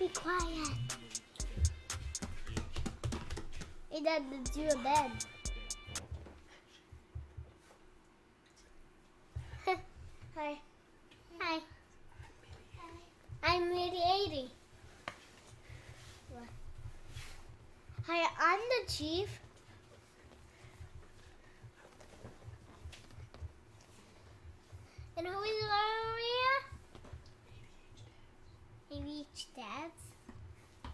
Be quiet. Hey, Dad, let's do a bed. Hi. Hi. I'm Lady 80. Hi, I'm the chief. And who is Maria? ADH Dads.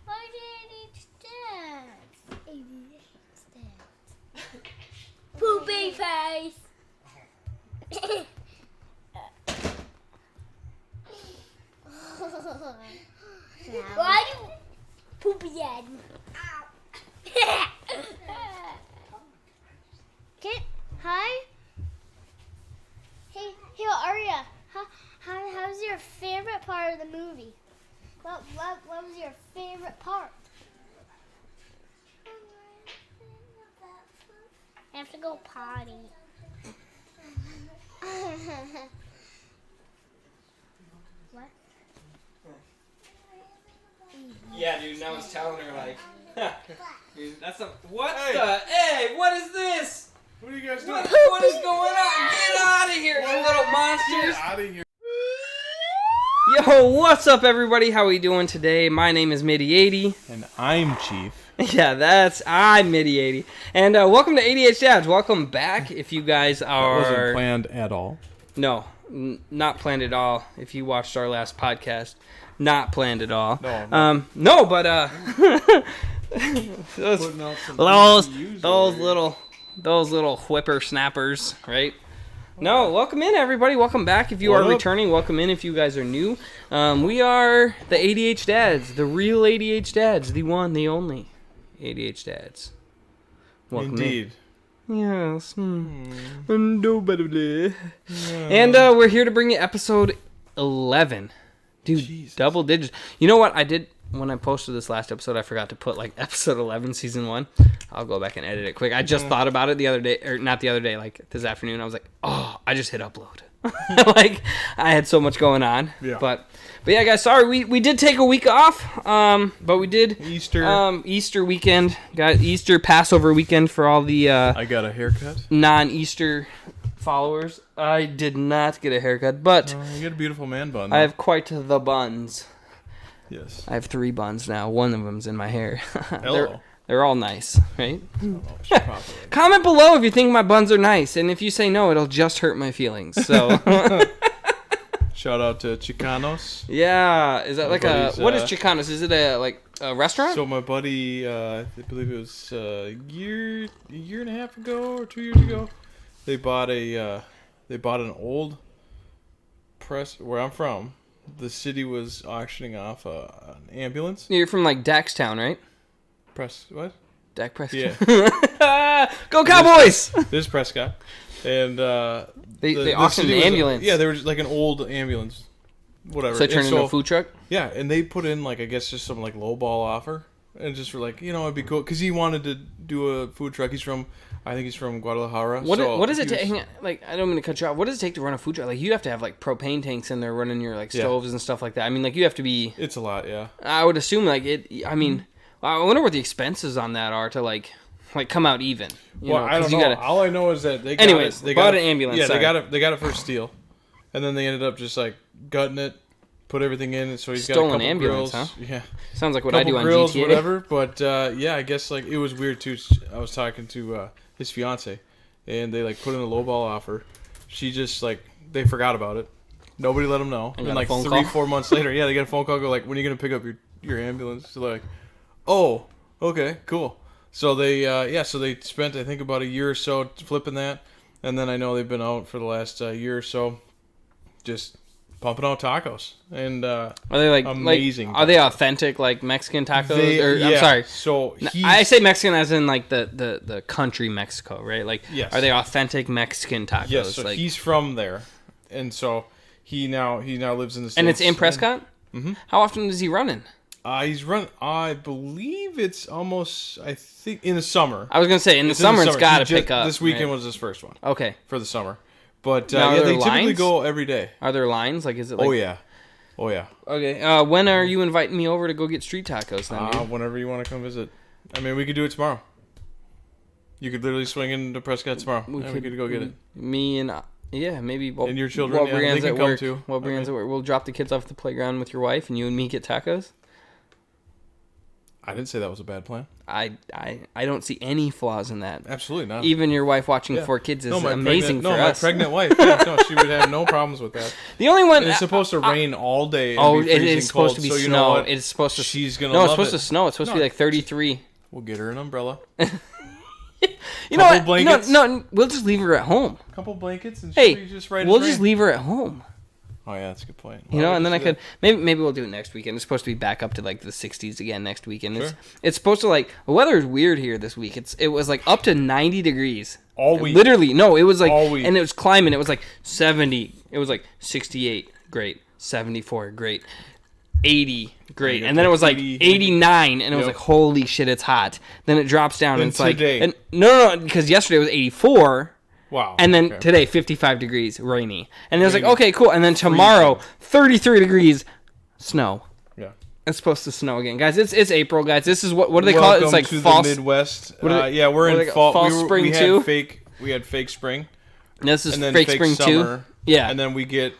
Why ADH Dads? ADH Dads. Poopy face. Why you poopy head? Okay. Hi. Hey, Aria. How's your favorite part of the movie? What was your favorite part? I have to go potty. What? Yeah, dude, and I was telling her, like, dude, that's a, what hey, what is this? What are you guys doing? What is going on? Get out of here, you little monsters. Get out of here. Yo, what's up, everybody? How we doing today? My name is Midi80. And I'm Chief. Yeah, I'm Midi80. And welcome to ADH Dads. Welcome back if you guys are... That wasn't planned at all. No, not planned at all. If you watched our last podcast, not planned at all. No, but those little whippersnappers, right? No, welcome in, everybody. Welcome back if you are returning. Welcome in if you guys are new. We are the ADH Dads, the real ADH Dads, the one, the only ADH Dads. Welcome Indeed. in. Yes. Indubitably. And we're here to bring you episode 11. Dude, Jesus. Double digits. You know what I did when I posted this last episode? I forgot to put like episode 11, season 1. I'll go back and edit it quick. I just thought about it the other day, or not the other day, like this afternoon. I was like, oh, I just hit upload. Like, I had so much going on. Yeah. But yeah, guys, sorry, we did take a week off. But we did Easter weekend. Got Easter Passover weekend for all the I got a haircut. non-Easter followers. I did not get a haircut, but You got a beautiful man bun. I have quite the buns. Yes. I have 3 buns now. One of them's in my hair. Hello. They're all nice, right? Oh, Comment below if you think my buns are nice, and if you say no, it'll just hurt my feelings. So, Shout out to Chicanos. yeah, is that like buddy's, what is Chicanos? Is it a restaurant? So my buddy, I believe it was a year and a half ago or 2 years ago, they bought an old press where I'm from. The city was auctioning off an ambulance. You're from like Daxtown, right? Press what? Dak Prescott. Yeah. Go Cowboys! This is Prescott. And they auctioned an ambulance. Yeah, they were just like an old ambulance. Whatever. So it turned into a food truck? Yeah, and they put in like, I guess, just some like lowball offer. And just for like, it'd be cool. Because he wanted to do a food truck. I think he's from Guadalajara. What does it take? Like, I don't mean to cut you off. What does it take to run a food truck? Like, you have to have like propane tanks in there running your like stoves and stuff like that. I mean, like, you have to be. It's a lot, yeah. I would assume like it. I mean, I wonder what the expenses on that are to like come out even. I don't know. All I know is that they bought an ambulance. Yeah, sorry. they got it for steel, and then they ended up just like gutting it, put everything in, so he's Stolen got a couple ambulance, grills. huh? Yeah, sounds like what I do on grills, GTA. whatever. But yeah, I guess like it was weird too. I was talking to his fiance, and they like put in a lowball offer. She just like they forgot about it. Nobody let them know. And like 3-4 months later, yeah, they got a phone call. Go like, when are you gonna pick up your ambulance? So like, oh, okay, cool. So they so they spent I think about a year or so flipping that, and then I know they've been out for the last year or so, just pumping out tacos. And are they like amazing? Are they authentic like Mexican tacos? I'm sorry. So I say Mexican as in like the country Mexico, right? Like, yes. Are they authentic Mexican tacos? Yes. So like, he's from there, and so he now lives in the States. And it's in Prescott. Mm-hmm. How often is he running? He's run. I believe it's almost. I think in the summer. I was gonna say in the summer it's got to pick up. This weekend right? was his first one. Okay. For the summer, but now, yeah, they lines? typically go every day. Are there lines? Like, is it? Like, oh yeah. Oh yeah. Okay. When are you inviting me over to go get street tacos then, dude? Whenever you want to come visit. I mean, we could do it tomorrow. You could literally swing into Prescott tomorrow, and we could go get it. Me and maybe. And your children, Brianne's they can at come work. too. While Brianne's at work, we'll drop the kids off at the playground with your wife, and you and me get tacos. I didn't say that was a bad plan. I don't see any flaws in that. Absolutely not. Even your wife watching 4 kids is amazing for us. My pregnant wife. Yeah, no, she would have no problems with that. The only one... And it's supposed to rain all day. And it is supposed to be snow. It's supposed to... She's going to No, love it's supposed to snow. It's supposed to be like 33. We'll get her an umbrella. You know what? Blankets. No, we'll just leave her at home. A couple blankets and hey, she'll be just right we'll just leave her at home. Oh yeah, that's a good point. You know, and then I could maybe we'll do it next weekend. It's supposed to be back up to like the 60s again next weekend. Sure. It's supposed to like the weather is weird here this week. It was like up to 90 degrees all week. Literally, no, it was like all week. And it was climbing. It was like 70. It was like 68, great. 74, great. 80, great. And then it was like 89, and it was like, holy shit, it's hot. Then it drops down, and it's today. like, no, because yesterday was 84. Wow. And then today, 55 degrees, rainy. And it was like, okay, cool. And then tomorrow, 33 degrees, snow. Yeah. It's supposed to snow again. Guys, it's April, guys. This is what do they call it? It's like to fall. The Midwest. Yeah, we're in fall. Fall, spring, too. We had fake spring. And this is and then fake spring, summer, too. Yeah. And then we get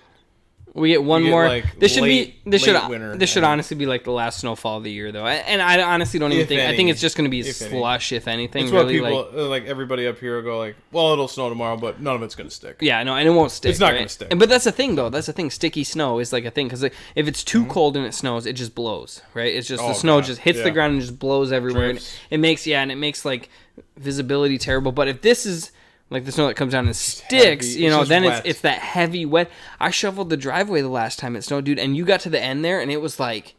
one more. Like this should winter, this should honestly be like the last snowfall of the year, though. And I honestly don't even think. I think it's just going to be slush, if anything. It's really, what people like everybody up here will go like, well, it'll snow tomorrow, but none of it's going to stick. Yeah, no, and it won't stick. It's not going to stick. But that's the thing, though. That's the thing. Sticky snow is like a thing because if it's too cold and it snows, it just blows, right? It's just the snow just hits the ground and just blows everywhere. And it makes like visibility terrible. But if this is like the snow that comes down and sticks, heavy. Then it's that heavy wet. I shoveled the driveway the last time it snowed, dude, and you got to the end there, and it was like,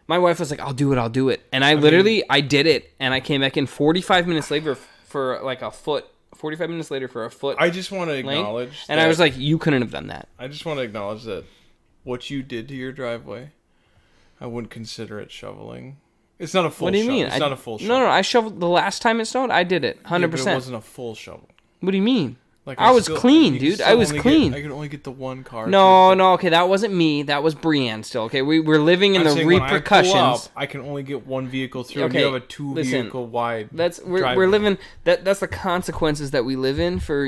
my wife was like, I'll do it. And I did it, and I came back in 45 minutes later for like a foot. 45 minutes later for a foot. I just want to acknowledge and I was like, you couldn't have done that. I just want to acknowledge that what you did to your driveway, I wouldn't consider it shoveling. It's not a full shovel. What do you mean? It's not a full shovel. No, I shoveled the last time it snowed. I did it, 100%. Yeah, but it wasn't a full shovel. What do you mean? Like I was clean, dude. I was clean. I could only get the one car. No, okay, that wasn't me. That was Brienne still. Okay, we're living in the repercussions. When I pull up, I can only get one vehicle through. Okay, and you have a two-vehicle wide. We're living. That's the consequences that we live in for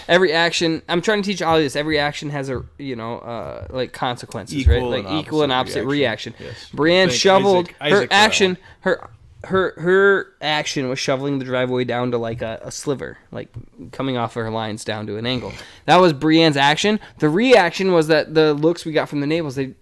every action. I'm trying to teach all of this. Every action has a like consequences, right? Like equal and opposite reaction. Yes. Brienne shoveled her action. Her action was shoveling the driveway down to like a sliver, like coming off her lines down to an angle. That was Brienne's action. The reaction was that the looks we got from the neighbors, they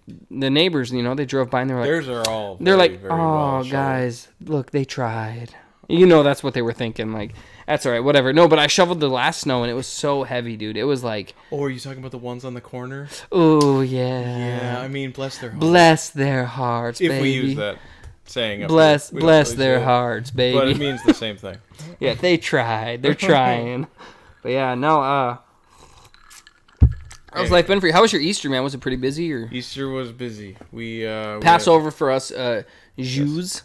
drove by and they're like, theirs are all. They're like, very well guys, look, they tried. That's what they were thinking. Like, that's all right, whatever. No, but I shoveled the last snow and it was so heavy, dude. It was like. Oh, are you talking about the ones on the corner? Oh yeah. Yeah, I mean, bless their hearts. Bless their hearts, baby. If we use that. Saying bless their hearts, baby. But it means the same thing. Yeah, they tried. They're trying. But yeah, no. How's life been for you? How was your Easter, man? Was it pretty busy or? Easter was busy. We Passover for us, Jews.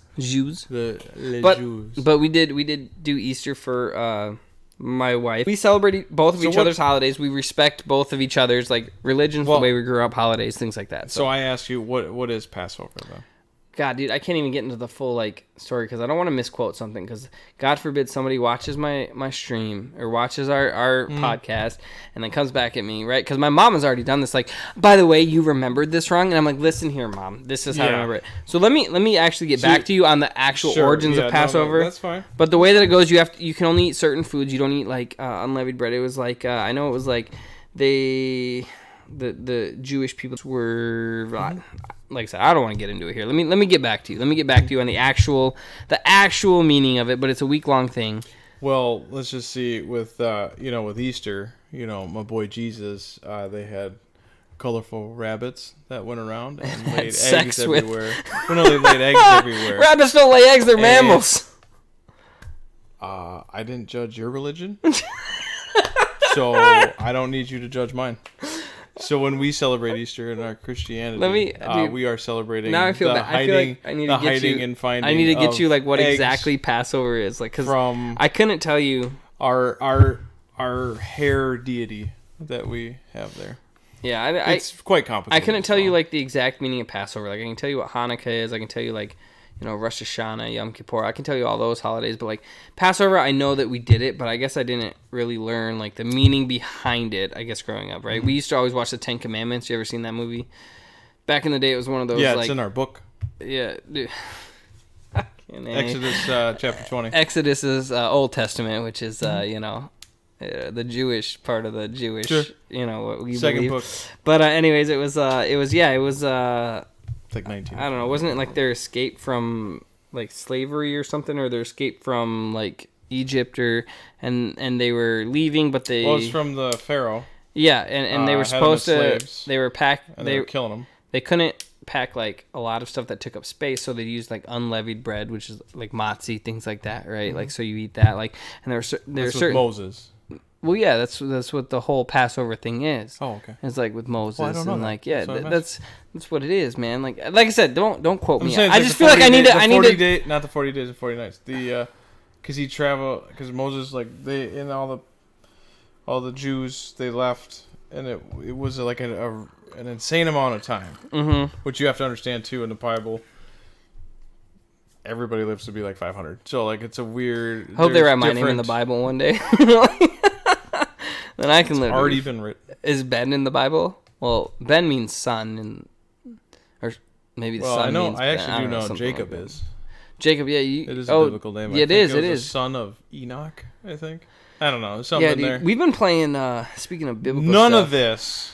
But we did do Easter for my wife. We celebrate both of each other's holidays. We respect both of each other's like religions, the way we grew up, holidays, things like that. So I asked you, what is Passover though? God, dude, I can't even get into the full like story because I don't want to misquote something. Because God forbid somebody watches my stream or watches our podcast and then comes back at me, right? Because my mom has already done this. Like, by the way, you remembered this wrong, and I'm like, listen here, mom, this is how I remember it. So let me actually get back to you on the actual origins of Passover. No, that's fine. But the way that it goes, you can only eat certain foods. You don't eat like unleavened bread. It was like I know it was like the Jewish people were. Like I said, I don't want to get into it here. Let me get back to you. Let me get back to you on the actual meaning of it. But it's a week-long thing. Well, let's just see with with Easter. My boy Jesus. They had colorful rabbits that went around and laid eggs everywhere. Well, no, they laid eggs everywhere. Rabbits don't lay eggs; they're mammals. I didn't judge your religion, so I don't need you to judge mine. So when we celebrate Easter in our Christianity, we are celebrating. Now I feel the bad. I feel like I need to get you. And finding I need to get you like what exactly Passover is, like because I couldn't tell you our hair deity that we have there. Yeah, it's quite complicated. I couldn't tell you like the exact meaning of Passover. Like I can tell you what Hanukkah is. I can tell you like, Rosh Hashanah, Yom Kippur. I can tell you all those holidays. But like Passover, I know that we did it, but I guess I didn't really learn like the meaning behind it. I guess growing up, right? Mm-hmm. We used to always watch the Ten Commandments. You ever seen that movie? Back in the day, it was one of those. Yeah, it's in our book. Yeah, dude. Exodus chapter 20. Exodus is Old Testament, which is the Jewish part of the Jewish, sure. What we Second believe. book. But anyways, it was it's like 19. I don't know. Wasn't it like their escape from like slavery or something, or their escape from like Egypt, and they were leaving, but they. Well, it's from the Pharaoh. Yeah, and they were supposed to. They were packed. And they were killing them. They couldn't pack like a lot of stuff that took up space, so they used like unleavened bread, which is like matzah, things like that, right? Mm-hmm. Like so you eat that, like, and there's certain Moses. Well, yeah, that's what the whole Passover thing is. Oh, okay. It's like with Moses, well, I don't know and that. like that's what it is, man. Like I said, don't quote me. I like just feel like I need to. Not the 40 days and 40 nights. Because Moses, like they in all the Jews, they left, and it was like an insane amount of time. Mm-hmm. Which you have to understand too in the Bible. Everybody lives to be like 500, so like it's a weird. Hope they write my name in the Bible one day. Then I can live. Already been written. Is Ben in the Bible? Well, Ben means son, or maybe the son. I know. Means I actually ben. do know Jacob like is. Jacob, yeah, it is a biblical name. Yeah, it is. It is the son of Enoch. I think. I don't know. There's something yeah, dude, there. We've been playing. Speaking of biblical None stuff, of this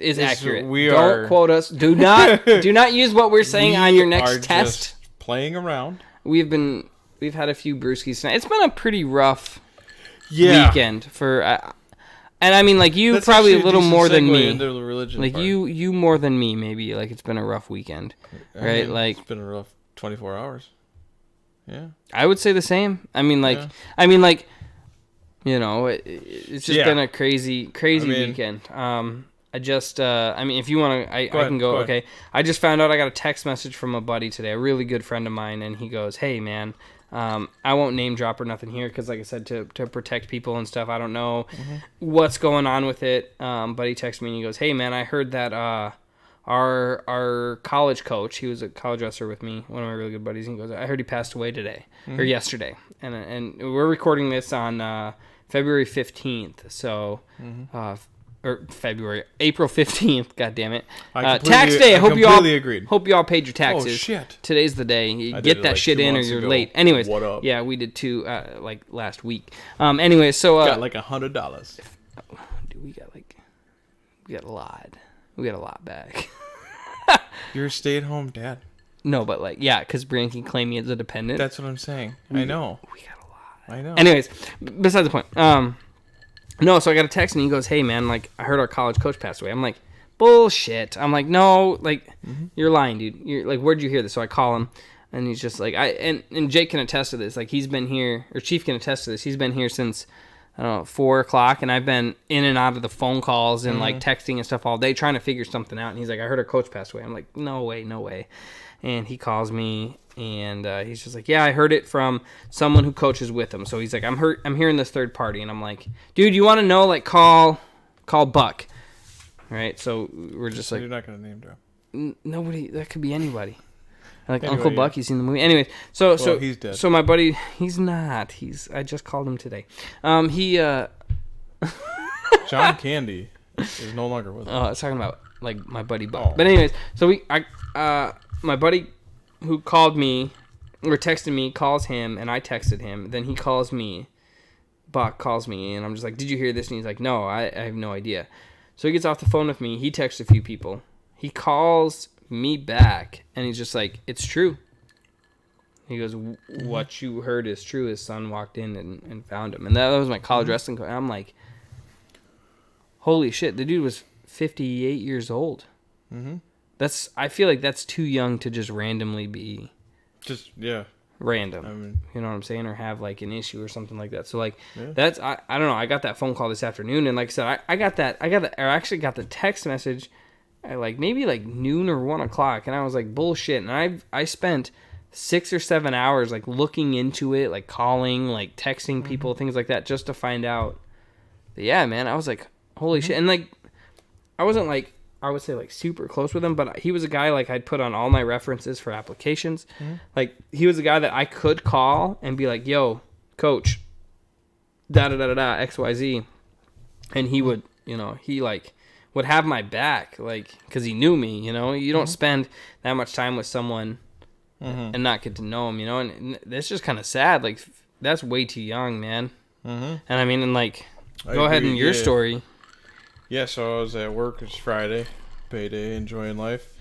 is accurate. Don't quote us. Do not use what we're saying on your next test. Just playing around. We've had a few brewskis tonight. It's been a pretty rough weekend for, and I mean like you That's probably a little more than me. Into the religion like part. you more than me maybe. Like it's been a rough weekend, right? It's been a rough 24 hours. Yeah, I would say the same. I mean like it's just been a crazy weekend. If you want to, I can go. Okay. I just found out I got a text message from a buddy today, a really good friend of mine, and he goes, "Hey, man, I won't name drop or nothing here because, like I said, to protect people and stuff, I don't know what's going on with it." But he texted me and he goes, "Hey, man, I heard that our college coach, he was a college wrestler with me, one of my really good buddies, and he goes, I heard he passed away today or yesterday, and we're recording this on February 15th, so." April 15th. God damn it! Tax day. I hope you all agreed. Hope you all paid your taxes. Oh shit! Today's the day. You get that shit in, or you're late. Anyways, what up? Yeah, we did too. Like last week. Anyway, so got like $100. Dude, we got a lot. We got a lot back. You're a stay-at-home dad. No, but like because Brian can claim me as a dependent. That's what I'm saying. I know. We got a lot. I know. Anyways, besides the point. No, so I got a text and he goes, "Hey man, like I heard our college coach passed away." I'm like, "Bullshit." I'm like, "No, like you're lying, dude. You're like, where'd you hear this?" So I call him and he's just like, and Jake can attest to this. Like he's been here, or Chief can attest to this. He's been here since 4:00, and I've been in and out of the phone calls and like texting and stuff all day trying to figure something out. And he's like, "I heard our coach passed away." I'm like, "No way." And he calls me and he's just like, "Yeah, I heard it from someone who coaches with him." So he's like, I'm hearing this third party. And I'm like, "Dude, you want to know, like call Buck." Right? So we're just like, you're not going to name drop. Nobody, that could be anybody. Like anyway, Uncle Buck, he's seen the movie. Anyways, so he's dead. So my buddy, he's not. I just called him today. John Candy is no longer with us. Oh, I was talking about like my buddy Buck. Oh. But anyways, so my buddy who called me or texted me calls him, and I texted him. Then he calls me. Buck calls me, and I'm just like, "Did you hear this?" And he's like, "No, I have no idea." So he gets off the phone with me. He texts a few people. He calls me back, and he's just like, "It's true." He goes, "What you heard is true. His son walked in and found him." And that was my college wrestling coach. I'm like, holy shit, the dude was 58 years old. Mm-hmm. I feel like that's too young to just randomly be random. I mean, you know what I'm saying? Or have like an issue or something like that. So like that's I don't know. I got that phone call this afternoon, and like I said, I actually got the text message at like maybe like noon or 1:00, and I was like, bullshit. And I spent 6 or 7 hours like looking into it, like calling, like texting people, things like that, just to find out. But yeah, man, I was like, holy shit. And like I wasn't like, I would say like super close with him, but he was a guy like I'd put on all my references for applications. Mm-hmm. Like he was a guy that I could call and be like, yo, coach, XYZ. And he would, he like would have my back, like, because he knew me, you don't spend that much time with someone and not get to know him, and that's just kind of sad. Like, that's way too young, man. And I mean, and like, go ahead in your story. Yeah, so I was at work. It's Friday, payday, enjoying life.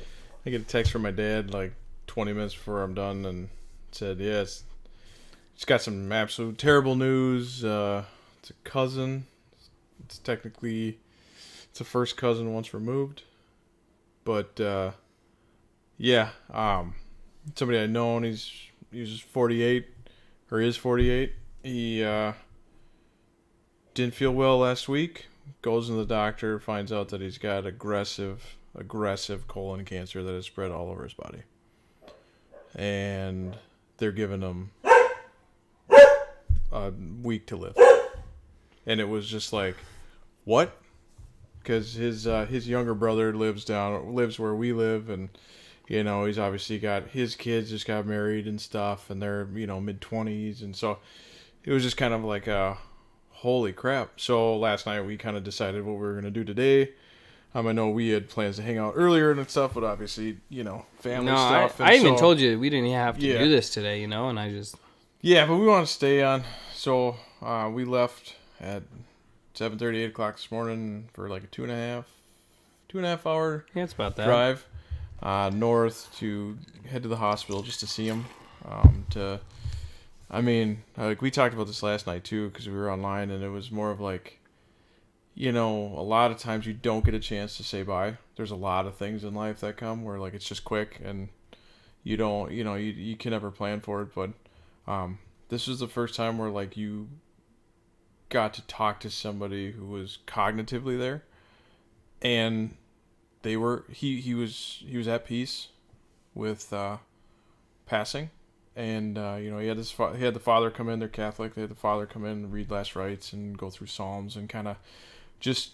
I get a text from my dad like 20 minutes before I'm done and said, it's got some absolute terrible news. It's a cousin. It's technically, it's a first cousin once removed. But, somebody I'd known, he's 48, or is 48. He didn't feel well last week. Goes to the doctor, finds out that he's got aggressive colon cancer that has spread all over his body. And they're giving him a week to live. And it was just like, what? Because his younger brother lives where we live, and he's obviously got his kids just got married and stuff, and they're mid-20s, and so it was just kind of like holy crap. So last night we kind of decided what we were gonna do today. I know we had plans to hang out earlier and stuff, but obviously family stuff. I even told you we didn't have to do this today, and I just but we want to stay on. So we left at 7:30, 8 o'clock this morning for like a 2.5 hour it's about that drive north to head to the hospital just to see him. We talked about this last night too, because we were online, and it was more of like, a lot of times you don't get a chance to say bye. There's a lot of things in life that come where like it's just quick, and you don't, you can never plan for it. But this was the first time where like you got to talk to somebody who was cognitively there, and he was at peace with passing. And he had the father come in. They're Catholic. They had the father come in and read last rites and go through Psalms and kind of just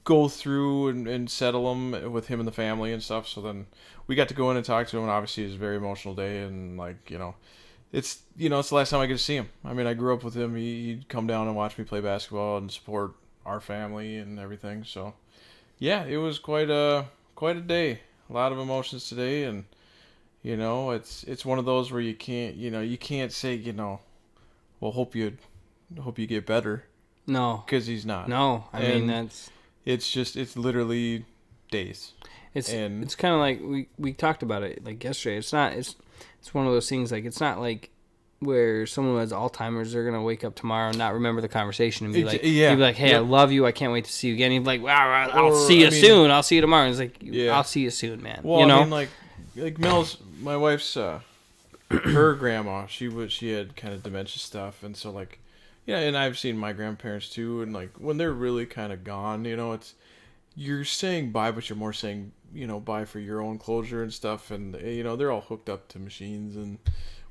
go through and settle them with him and the family and stuff. So then we got to go in and talk to him. And obviously, it was a very emotional day. And it's the last time I get to see him. I mean, I grew up with him. He'd come down and watch me play basketball and support our family and everything. So yeah, it was quite a day. A lot of emotions today, and. It's one of those where you can't say, well, hope you get better. No. Because he's not. No. It's literally days. It's kind of like we talked about it like yesterday. It's one of those things, like, it's not like where someone who has Alzheimer's, they're going to wake up tomorrow and not remember the conversation and be like, hey, I love you. I can't wait to see you again. He'd be like, wow, I'll see you soon. I'll see you tomorrow. And it's like, I'll see you soon, man. Well, like Mel's, my wife's, her grandma, she had kind of dementia stuff, and so like, and I've seen my grandparents too, and like when they're really kind of gone, it's you're saying bye, but you're more saying bye for your own closure and stuff, and they're all hooked up to machines and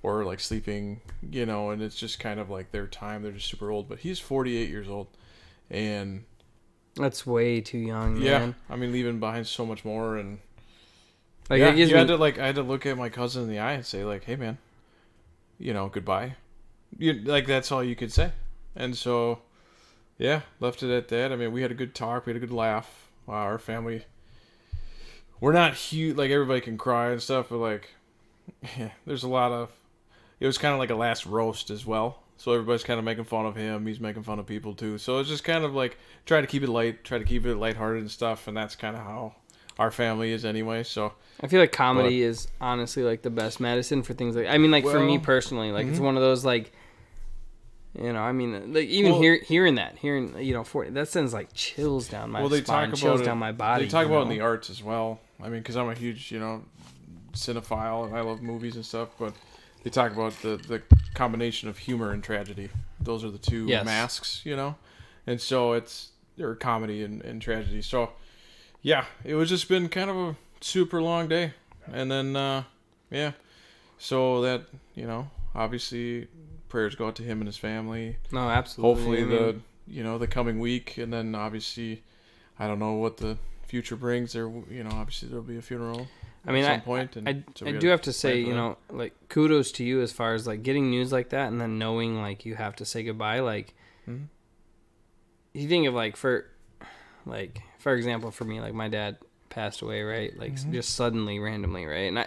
or like sleeping, and it's just kind of like their time. They're just super old, but he's 48 years old, and that's way too young. Man. I mean, leaving behind so much more. And like, I had to look at my cousin in the eye and say like, hey man, goodbye. That's all you could say. And so, left it at that. I mean, we had a good talk. We had a good laugh. Our family, we're not huge, like everybody can cry and stuff, but like, there's a lot of, it was kind of like a last roast as well. So everybody's kind of making fun of him. He's making fun of people too. So it's just kind of like, try to keep it light, try to keep it lighthearted and stuff. And that's kind of how our family is anyway. So I feel like comedy is honestly like the best medicine for things like, I mean, like for me personally, like it's one of those like, I mean, like even hearing that, that sends like chills down my spine, chills down my body. They talk about it in the arts as well. I mean, because I'm a huge, cinephile and I love movies and stuff, but they talk about the combination of humor and tragedy. Those are the two masks, and so it's comedy and tragedy. So it was just been kind of a super long day, and then so that obviously prayers go out to him and his family. No, absolutely. Hopefully the coming week, and then obviously I don't know what the future brings. There, obviously there'll be a funeral. I mean, at some point, and I do have to say, like, kudos to you as far as, like, getting news like that and then knowing, like, you have to say goodbye. Like, you think of, like, for example, for me, like, my dad passed away, right? Like, just suddenly, randomly, right? And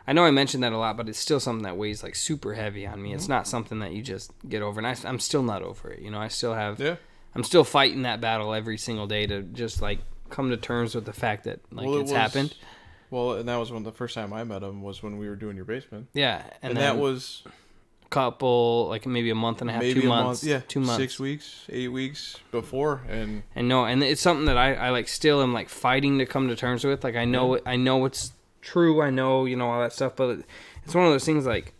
I know I mentioned that a lot, but it's still something that weighs, like, super heavy on me. It's not something that you just get over. And I'm still not over it, I still have... Yeah. I'm still fighting that battle every single day to just, like, come to terms with the fact that, like, it's happened. Well, and that was the first time I met him was when we were doing your basement. Yeah. And that was... a couple, like, maybe a month and a half, maybe 2 months. Yeah, 2 months. 6 weeks, 8 weeks before. And it's something that I like, still am, like, fighting to come to terms with. Like, I know it's true. I know, all that stuff. But it's one of those things, like,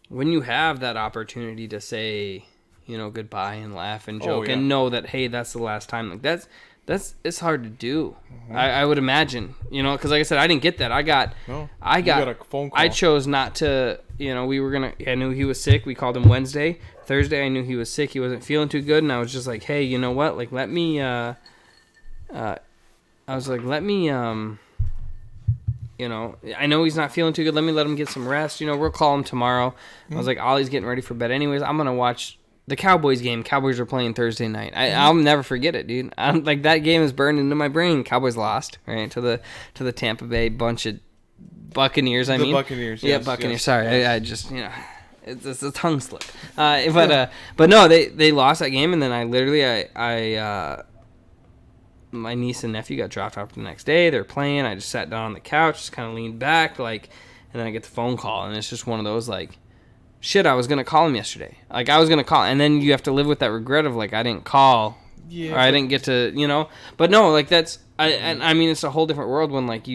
when you have that opportunity to say, goodbye and laugh and joke and know that, hey, that's the last time, like, it's hard to do. I would imagine, because like I said, I didn't get that. I got a phone call. I chose not to, I knew he was sick. We called him Wednesday. Thursday, I knew he was sick. He wasn't feeling too good. And I was just like, hey, you know what? Like, let me, I know he's not feeling too good. Let him get some rest. We'll call him tomorrow. I was like, Ollie's getting ready for bed anyways. I'm going to watch the Cowboys game. Cowboys are playing Thursday night. I'll never forget it, dude. Like, that game is burned into my brain. Cowboys lost, right, to the Tampa Bay bunch of Buccaneers. The Buccaneers. Yeah, Buccaneers. Yes, sorry, yes. I just it's a tongue slip. But no, they lost that game, and then I my niece and nephew got dropped off the next day. They're playing. I just sat down on the couch, just kind of leaned back, like, and then I get the phone call, and it's just one of those, like, shit, I was going to call him yesterday. Like, I was going to call. And then you have to live with that regret of, like, I didn't call. Yeah. Or I didn't get to, But no, like, that's... I mean, it's a whole different world when, like,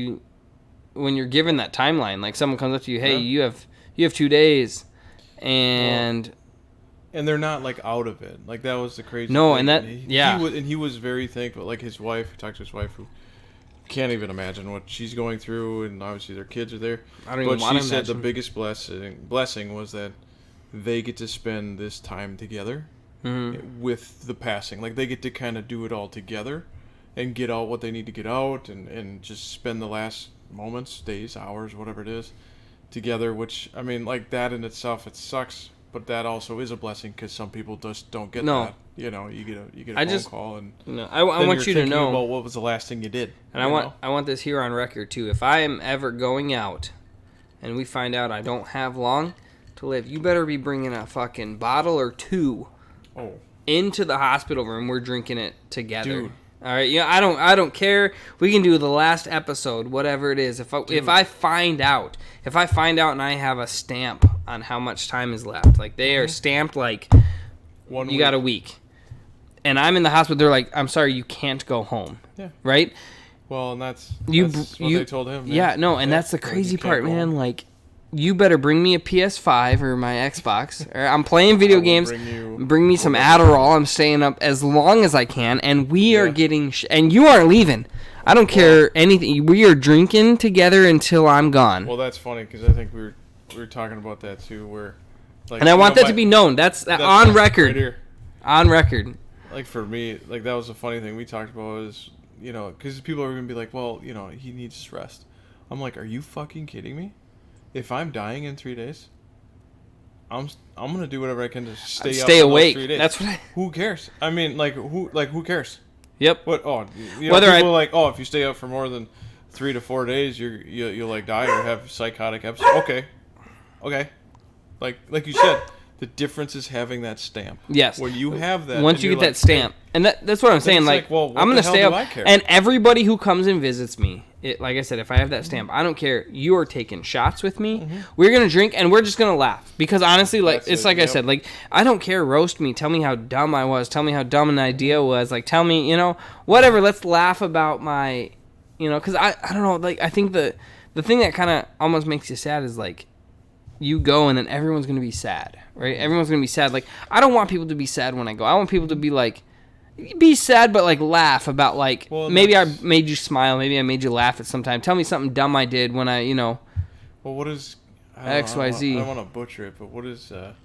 when you're given that timeline. Like, someone comes up to you, hey, you have 2 days. And... and they're not, like, out of it. Like, that was the crazy thing. And that... He was very thankful. Like, his wife, he talked to his wife, who... can't even imagine what she's going through, and obviously their kids are there. I don't even want to imagine. She said the biggest blessing was that they get to spend this time together with the passing. Like, they get to kind of do it all together and get out what they need to get out and just spend the last moments, days, hours, whatever it is, together, which, I mean, like, that in itself, it sucks, but that also is a blessing because some people just don't get that. You get a phone call, and I want you to know about what was the last thing you did. And I want this here on record too. If I am ever going out, and we find out I don't have long to live, you better be bringing a fucking bottle or two into the hospital room. We're drinking it together. Dude. All right, I don't care. We can do the last episode, whatever it is. If I find out and I have a stamp on how much time is left, like they are stamped like you got a week, and I'm in the hospital, they're like, I'm sorry, you can't go home. Yeah. Right? Well, and that's what they told him. Man. Yeah, no, and that's the crazy part, man. Like, you better bring me a PS5 or my Xbox. Or I'm playing video games. Bring me some Adderall. I'm staying up as long as I can, and we are getting... and you aren't leaving. I don't care anything. We are drinking together until I'm gone. Well, that's funny, because I think we were talking about that, too, where... like, and I want that to be known. That's on record. Right here. On record. Like, for me, like, that was a funny thing we talked about is, because people are going to be like, well, he needs rest. I'm like, are you fucking kidding me? If I'm dying in 3 days, I'm gonna do whatever I can to stay awake. 3 days. That's what. Who cares? I mean, who cares? Yep. What? Oh, whether people are like, if you stay up for more than 3 to 4 days, you'll like die or have psychotic episodes. Okay. Like you said, the difference is having that stamp. Yes. When you have that, once you get that stamp, and that's what I'm saying. Like, well, I'm gonna stay up, and everybody who comes and visits me. Like I said, if I have that stamp, I don't care. You are taking shots with me. Mm-hmm. We're going to drink, and we're just going to laugh. Because honestly, like I said, like, I don't care. Roast me. Tell me how dumb I was. Tell me how dumb an idea was. Like, tell me, whatever. Let's laugh about my, because I don't know. Like, I think the thing that kind of almost makes you sad is, like, you go, and then everyone's going to be sad, right? Everyone's going to be sad. Like, I don't want people to be sad when I go. I want people to be, like, be sad, but, like, laugh about, like, maybe I made you smile, maybe I made you laugh at some time. Tell me something dumb I did when I, Well, what is... XYZ. I don't want to butcher it, but what is... I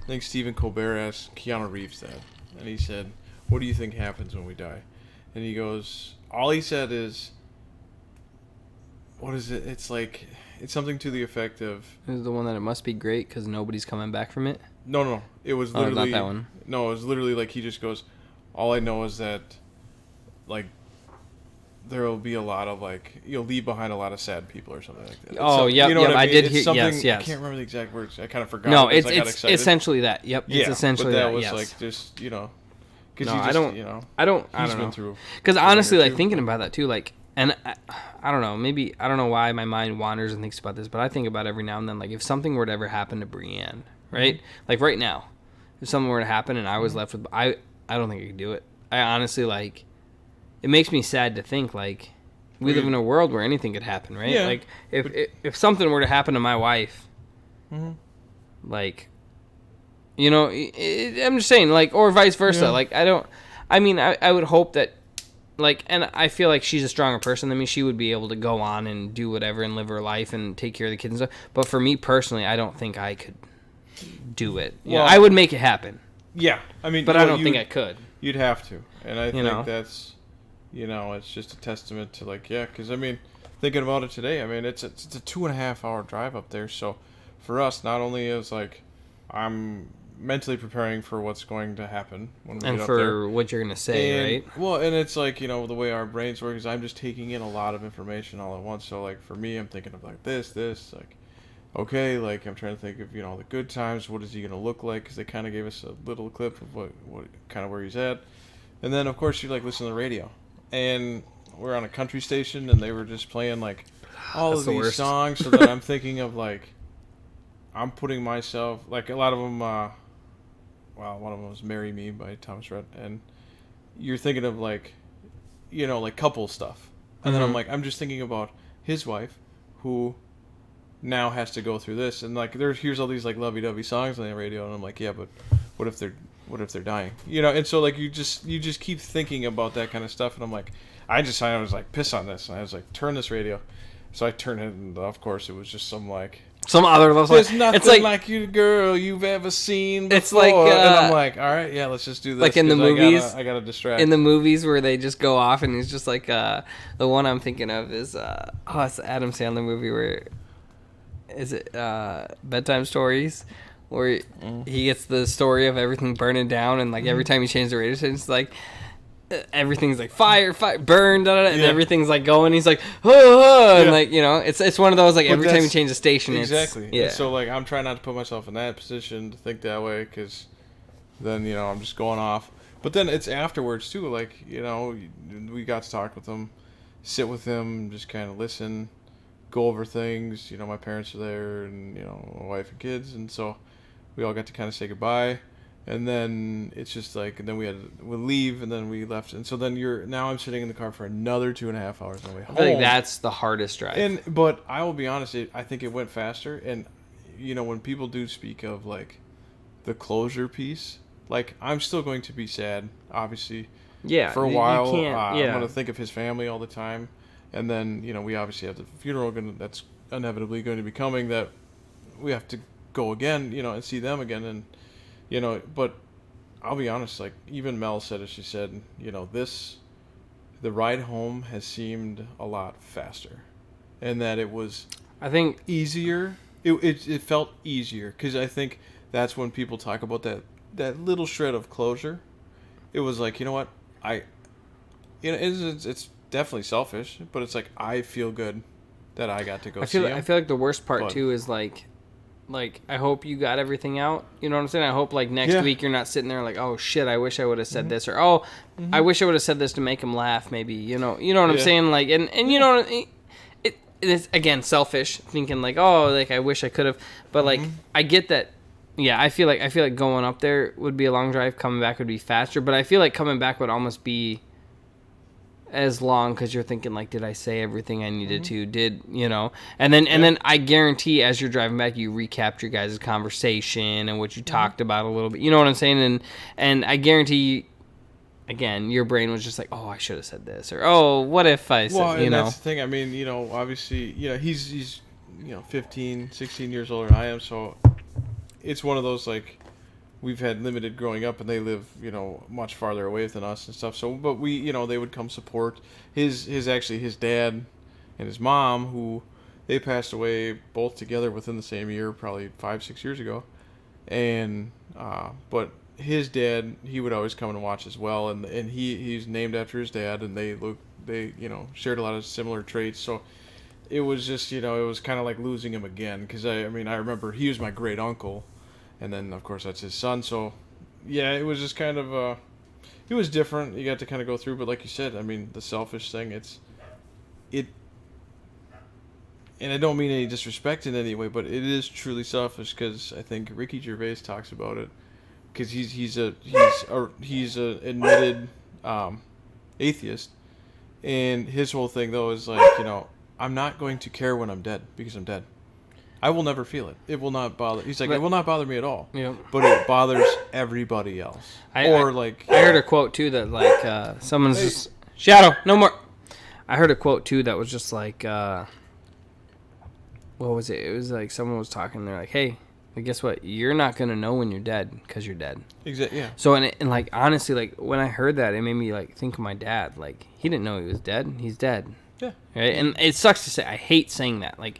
think Stephen Colbert asked Keanu Reeves that, and he said, what do you think happens when we die? and he goes, all he said is, what is it? It's like, it's something to the effect of... Is the one that it must be great because nobody's coming back from it? No. It was literally... not that one. No, it was literally like, he just goes, all I know is that, like, there will be a lot of, like, you'll leave behind a lot of sad people or something like that. Oh, yeah, you know what I I mean? did It's hear, something, yes. I can't remember the exact words. I kind of forgot. No, because it's I got excited. essentially that. Yep, Yeah, it's essentially but that that, was yes. like, just, you know... No, I don't know. Because honestly, like, thinking about that too, like, and I don't know, maybe, I don't know why my mind wanders and thinks about this, but I think about every now and then, like, if something were to ever happen to Brienne, right? Mm-hmm. Like, right now, if something were to happen and I was left with, I don't think I could do it. I honestly, like, it makes me sad to think, like, we live in a world where anything could happen, right? Yeah. Like, if something were to happen to my wife, like... You know, I'm just saying, like, or vice versa. Yeah. Like, I would hope that, like, and I feel like she's a stronger person than me. She would be able to go on and do whatever and live her life and take care of the kids and stuff. But for me personally, I don't think I could do it. Well, I would make it happen. Yeah. I mean, but I don't think I could. You'd have to. And I think that's, you know, it's just a testament to, like, yeah, because, I mean, thinking about it today, I mean, it's a 2.5 hour drive up there. So for us, not only is, like, I'm mentally preparing for what's going to happen when we get up there. And for what you're going to say, right? Well, and it's like, you know, the way our brains work is I'm just taking in a lot of information all at once. So, like, for me, I'm thinking of, like, this, like, okay, like, I'm trying to think of, you know, the good times. What is he going to look like? Because they kind of gave us a little clip of what kind of where he's at. And then, of course, you, like, listen to the radio. And we're on a country station, and they were just playing, like, all of these songs. So that I'm thinking of, like, I'm putting myself, like, a lot of them, one of them was Marry Me by Thomas Rhett, and you're thinking of, like, you know, like, couple stuff. And then I'm like, I'm just thinking about his wife, who now has to go through this, and, like, here's all these, like, lovey-dovey songs on the radio, and I'm like, yeah, but what if they're dying? You know, and so, like, you just keep thinking about that kind of stuff, and I'm like, I was like, piss on this, and I was like, turn this radio. So I turned it, and of course it was just some, like, some other love song. There's nothing like you, girl, you've ever seen before. It's like, and I'm like, all right, yeah, let's just do this. Like in the movies, I gotta distract. In the movies where they just go off, and he's just like, the one I'm thinking of is, it's the Adam Sandler movie where, is it Bedtime Stories, where he gets the story of everything burning down, and like every time he changes the radio station, it's like, everything's like fire, burn, and everything's like going. He's like, and like, you know, it's one of those, like, every time you change the station, exactly. Yeah. And so, like, I'm trying not to put myself in that position to think that way, because then, you know, I'm just going off. But then it's afterwards too. Like, you know, we got to talk with him, sit with him, just kind of listen, go over things. You know, my parents are there, and, you know, my wife and kids, and so we all got to kind of say goodbye. And then it's just like, and then we'll leave, and then we left, and so then now I'm sitting in the car for another 2.5 hours on the way home. I feel like that's the hardest drive. But I will be honest, I think it went faster. And, you know, when people do speak of, like, the closure piece, like, I'm still going to be sad, obviously. Yeah. For a while, I'm going to think of his family all the time, and then, you know, we obviously have the funeral that's inevitably going to be coming, that we have to go again, you know, and see them again, and. You know, but I'll be honest, like, even Mel said it, she said, you know, the ride home has seemed a lot faster, and that it was, I think, easier. It felt easier, because I think that's when people talk about that little shred of closure. It was like, you know what, it's definitely selfish, but it's like, I feel good that I got to go see him. I feel like the worst part, too, is, like, I hope you got everything out. You know what I'm saying? I hope, like, next week you're not sitting there like, oh, shit, I wish I would have said this. Or, oh, I wish I would have said this to make him laugh, maybe. You know what I'm saying? Like, and you know, it is, again, selfish, thinking, like, oh, like, I wish I could have. But, like, I get that. Yeah, I feel like going up there would be a long drive. Coming back would be faster. But I feel like coming back would almost be as long, because you're thinking, like, did I say everything I needed to? Did, you know? And then I guarantee, as you're driving back, you recap your guys' conversation and what you talked about a little bit. You know what I'm saying? And I guarantee, again, your brain was just like, oh, I should have said this, or oh, what if I said, well, you know? That's the thing. I mean, you know, obviously, you know, he's you know, 15, 16 years older than I am, so it's one of those, like, we've had limited growing up, and they live, much farther away than us and stuff. So, but we, they would come support his dad and his mom, who they passed away both together within the same year, probably 5-6 years ago. And but his dad, he would always come and watch as well, and he's named after his dad, and they shared a lot of similar traits. So it was just, it was kind of like losing him again, because I remember he was my great uncle. And then, of course, that's his son. So, yeah, it was just kind of, it was different. You got to kind of go through. But like you said, the selfish thing, and I don't mean any disrespect in any way, but it is truly selfish, because I think Ricky Gervais talks about it, because he's a admitted atheist. And his whole thing, though, is like, I'm not going to care when I'm dead, because I'm dead. I will never feel it. It will not bother. He's like, it will not bother me at all. Yeah. But it bothers everybody else. I heard a quote too that like someone's just Shadow, no more. I heard a quote too that was just like what was it? It was like someone was talking. They're like, hey, well, guess what? You're not gonna know when you're dead because you're dead. Exactly. Yeah. So and like honestly, like when I heard that, it made me like think of my dad. Like he didn't know he was dead. He's dead. Yeah. Right. And it sucks to say. I hate saying that. Like.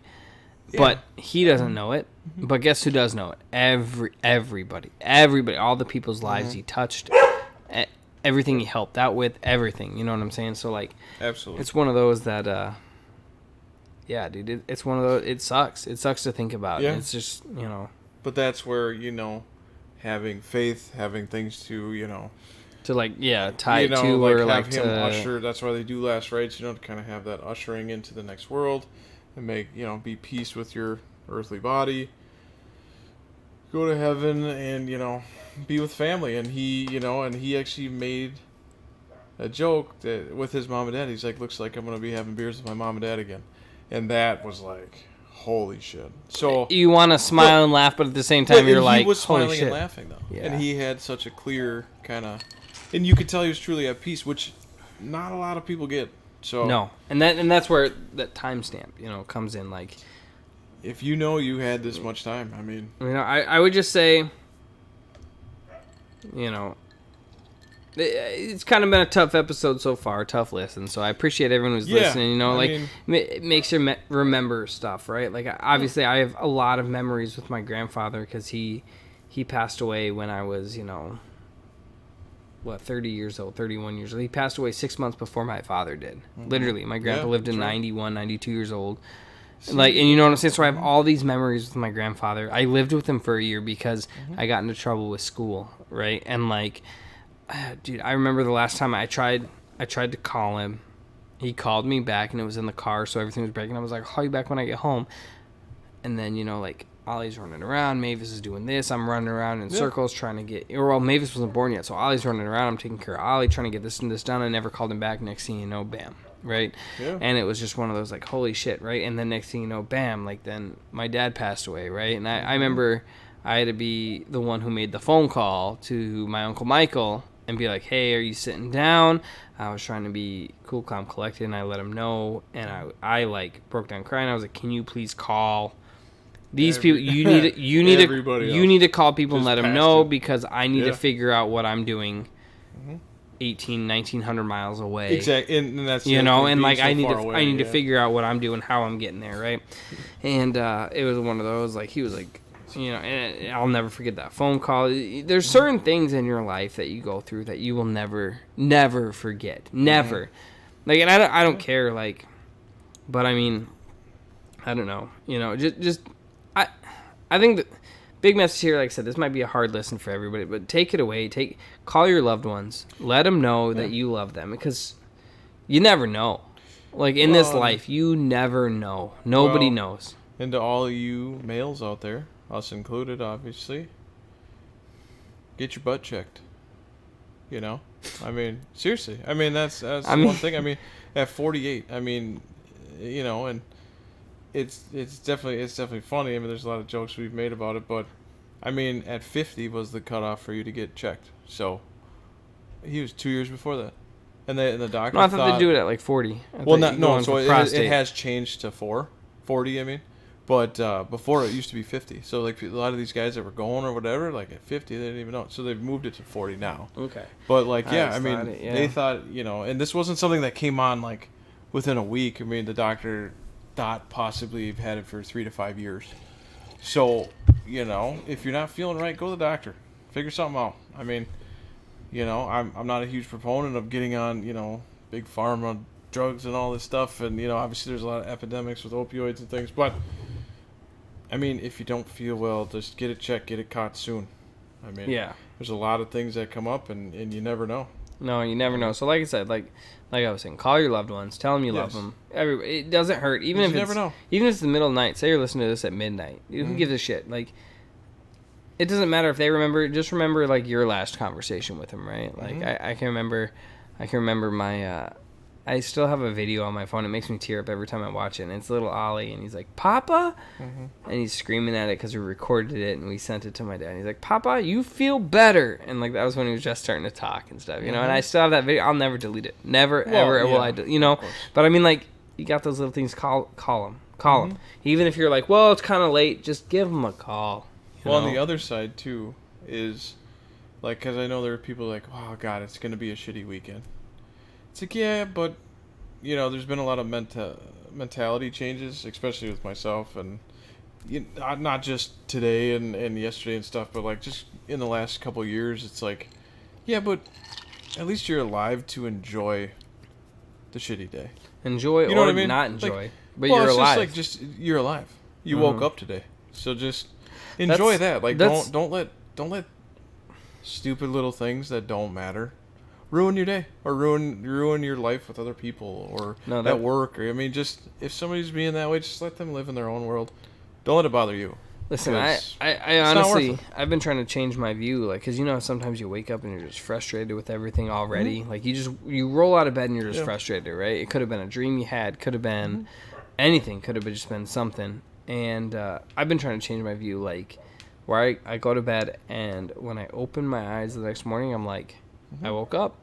Yeah. But he doesn't know it. Mm-hmm. But guess who does know it? Everybody. All the people's lives he touched, everything he helped out with, everything. You know what I'm saying? So like, absolutely, it's one of those that, yeah, dude. It's one of those. It sucks. It sucks to think about. Yeah. It's just But that's where having faith, having things to to like tie to like or have like him to usher. That's why they do last rites. To kind of have that ushering into the next world. And make, be peace with your earthly body. Go to heaven and, be with family. And he actually made a joke that with his mom and dad. He's like, looks like I'm going to be having beers with my mom and dad again. And that was like, holy shit. So you want to smile and laugh, but at the same time, you're like, he was holy smiling shit. and laughing, though. Yeah. And he had such a clear kind of, and you could tell he was truly at peace, which not a lot of people get. So no, and that's where that timestamp, comes in. Like, if you had this much time, I would just say, it's kind of been a tough episode so far, tough listen. So I appreciate everyone who's listening. It makes you remember stuff, right? Like, obviously, I have a lot of memories with my grandfather because he passed away when I was, 30 years old, 31 years old. He passed away 6 months before my father did. Mm-hmm. Literally. My grandpa lived to 91, 92 years old. Like, and you know what I'm saying? So I have all these memories with my grandfather. I lived with him for a year because I got into trouble with school, right? And like, dude, I remember the last time I tried to call him. He called me back and it was in the car, so everything was breaking. I was like, I'll call you back when I get home. And then, like, Ollie's running around. Mavis is doing this. I'm running around in circles trying to get... Well, Mavis wasn't born yet, so Ollie's running around. I'm taking care of Ollie, trying to get this and this done. I never called him back. Next thing you know, bam. Right? Yeah. And it was just one of those, like, holy shit, right? And then next thing you know, bam. Like, then my dad passed away, right? And I remember I had to be the one who made the phone call to my Uncle Michael and be like, hey, are you sitting down? I was trying to be cool, calm, collected, and I let him know. And I like, broke down crying. I was like, can you please call... These people, you need to call people and let them know because I need to figure out what I'm doing 1900 miles away. Exactly. And that's, and like so I need to figure out what I'm doing, how I'm getting there. Right. And, it was one of those, like, he was like, and I'll never forget that phone call. There's certain things in your life that you go through that you will never forget. Never. Like, and I don't care. Like, but I mean, I don't know, just, I think the big message here, like I said, this might be a hard lesson for everybody, but take it away. Call your loved ones. Let them know that you love them because you never know. Like, in this life, you never know. Nobody knows. And to all you males out there, us included, obviously, get your butt checked. Seriously. That's one thing. At 48, and it's definitely funny. There's a lot of jokes we've made about it, but at 50 was the cutoff for you to get checked. So he was 2 years before that, and the doctor. No, I thought they do it at like 40. So it has changed to 40. But before it used to be 50. So like a lot of these guys that were going or whatever, like at 50, they didn't even know. So they've moved it to 40 now. Okay. But like, I I mean, they thought, and this wasn't something that came on like within a week. I mean, the doctor thought possibly you've had it for 3 to 5 years. So, if you're not feeling right, go to the doctor. Figure something out. I mean, I'm not a huge proponent of getting on, big pharma drugs and all this stuff. And, obviously there's a lot of epidemics with opioids and things. But, I mean, if you don't feel well, just get it checked, get it caught soon. I mean, there's a lot of things that come up and you never know. No, you never know. So like I said, like I was saying, call your loved ones. Tell them you love them. It doesn't hurt. Even if never know. Even if it's the middle of the night. Say you're listening to this at midnight. Who gives a shit? Like, it doesn't matter if they remember. Just remember like your last conversation with them, right? Like I can remember my. I still have a video on my phone. It makes me tear up every time I watch it. And it's little Ollie, and he's like, "Papa," and he's screaming at it because we recorded it and we sent it to my dad. And he's like, "Papa, you feel better," and like that was when he was just starting to talk and stuff, And I still have that video. I'll never delete it. Never ever will I. But I mean, like, you got those little things. Call them. Even if you're like, well, it's kind of late, just give them a call. Well, on the other side too is like, because I know there are people like, oh God, it's gonna be a shitty weekend. It's like, yeah, but, there's been a lot of mentality changes, especially with myself, and not just today and yesterday and stuff, but, like, just in the last couple of years, it's like, yeah, but at least you're alive to enjoy the shitty day. Enjoy or what I mean? Not enjoy, like, but you're alive. You're alive. You woke up today, so just enjoy that. Like, don't let stupid little things that don't matter ruin your day or ruin your life with other people or at work. Or I mean, just if somebody's being that way, just let them live in their own world. Don't let it bother you. Listen, I honestly, I've been trying to change my view, like, because sometimes you wake up and you're just frustrated with everything already. Like you roll out of bed and you're just frustrated, right? It could have been a dream you had, could have been anything, could have just been something. And I've been trying to change my view, like where I go to bed and when I open my eyes the next morning, I'm like, I woke up.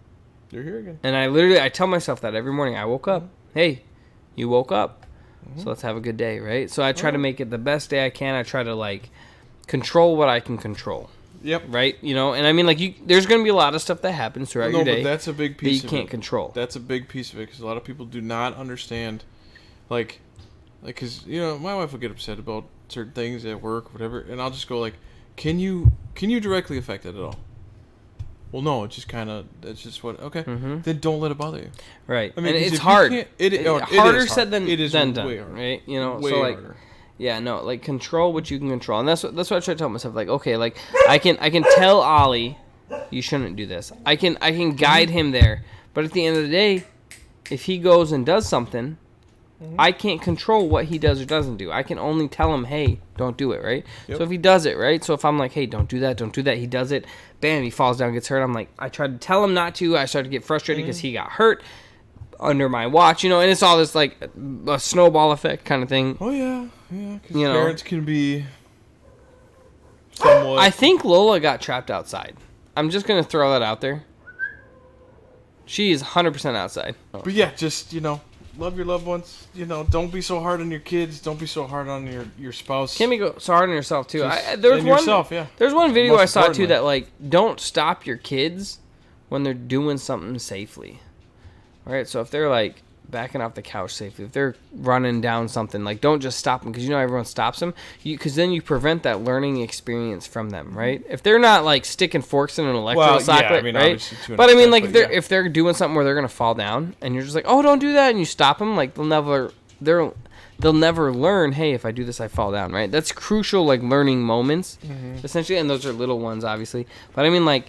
You're here again. And I tell myself that every morning. I woke up. Hey, you woke up. So let's have a good day, right? So I try to make it the best day I can. I try to, like, control what I can control. Yep. Right? And I mean, like, there's going to be a lot of stuff that happens throughout your day. But that's a big piece that you can't control. That's a big piece of it because a lot of people do not understand, like, because, my wife will get upset about certain things at work or whatever, and I'll just go, like, can you directly affect it at all? Well, no, it's just that's just what, okay. Then don't let it bother you. Right. I mean, and it's hard. Harder said than done, hard. Right? Way so, like, harder. Yeah, no, like, control what you can control. And that's what I try to tell myself. Like, okay, like, I can tell Ollie, you shouldn't do this. I can guide him there. But at the end of the day, if he goes and does something, I can't control what he does or doesn't do. I can only tell him, hey, don't do it, right? Yep. So if he does it, right? So if I'm like, hey, don't do that, he does it, bam, he falls down, gets hurt. I'm like, I tried to tell him not to. I started to get frustrated because he got hurt under my watch, and it's all this, like, a snowball effect kind of thing. Oh, yeah, because parents can be somewhat... I think Lola got trapped outside. I'm just going to throw that out there. She is 100% outside. But yeah, just, love your loved ones. Don't be so hard on your kids. Don't be so hard on your spouse. Can't be so hard on yourself too. There's one video I saw too that, like, don't stop your kids when they're doing something safely. All right, so if they're, like, backing off the couch safely, if they're running down something, like, don't just stop them because everyone stops them. Because then you prevent that learning experience from them, right? If they're not, like, sticking forks in an electrical socket, right? But I mean, like, if they're doing something where they're gonna fall down, and you're just like, oh, don't do that, and you stop them, like, they'll never learn. Hey, if I do this, I fall down, right? That's crucial, like, learning moments, essentially, and those are little ones, obviously. But I mean, like,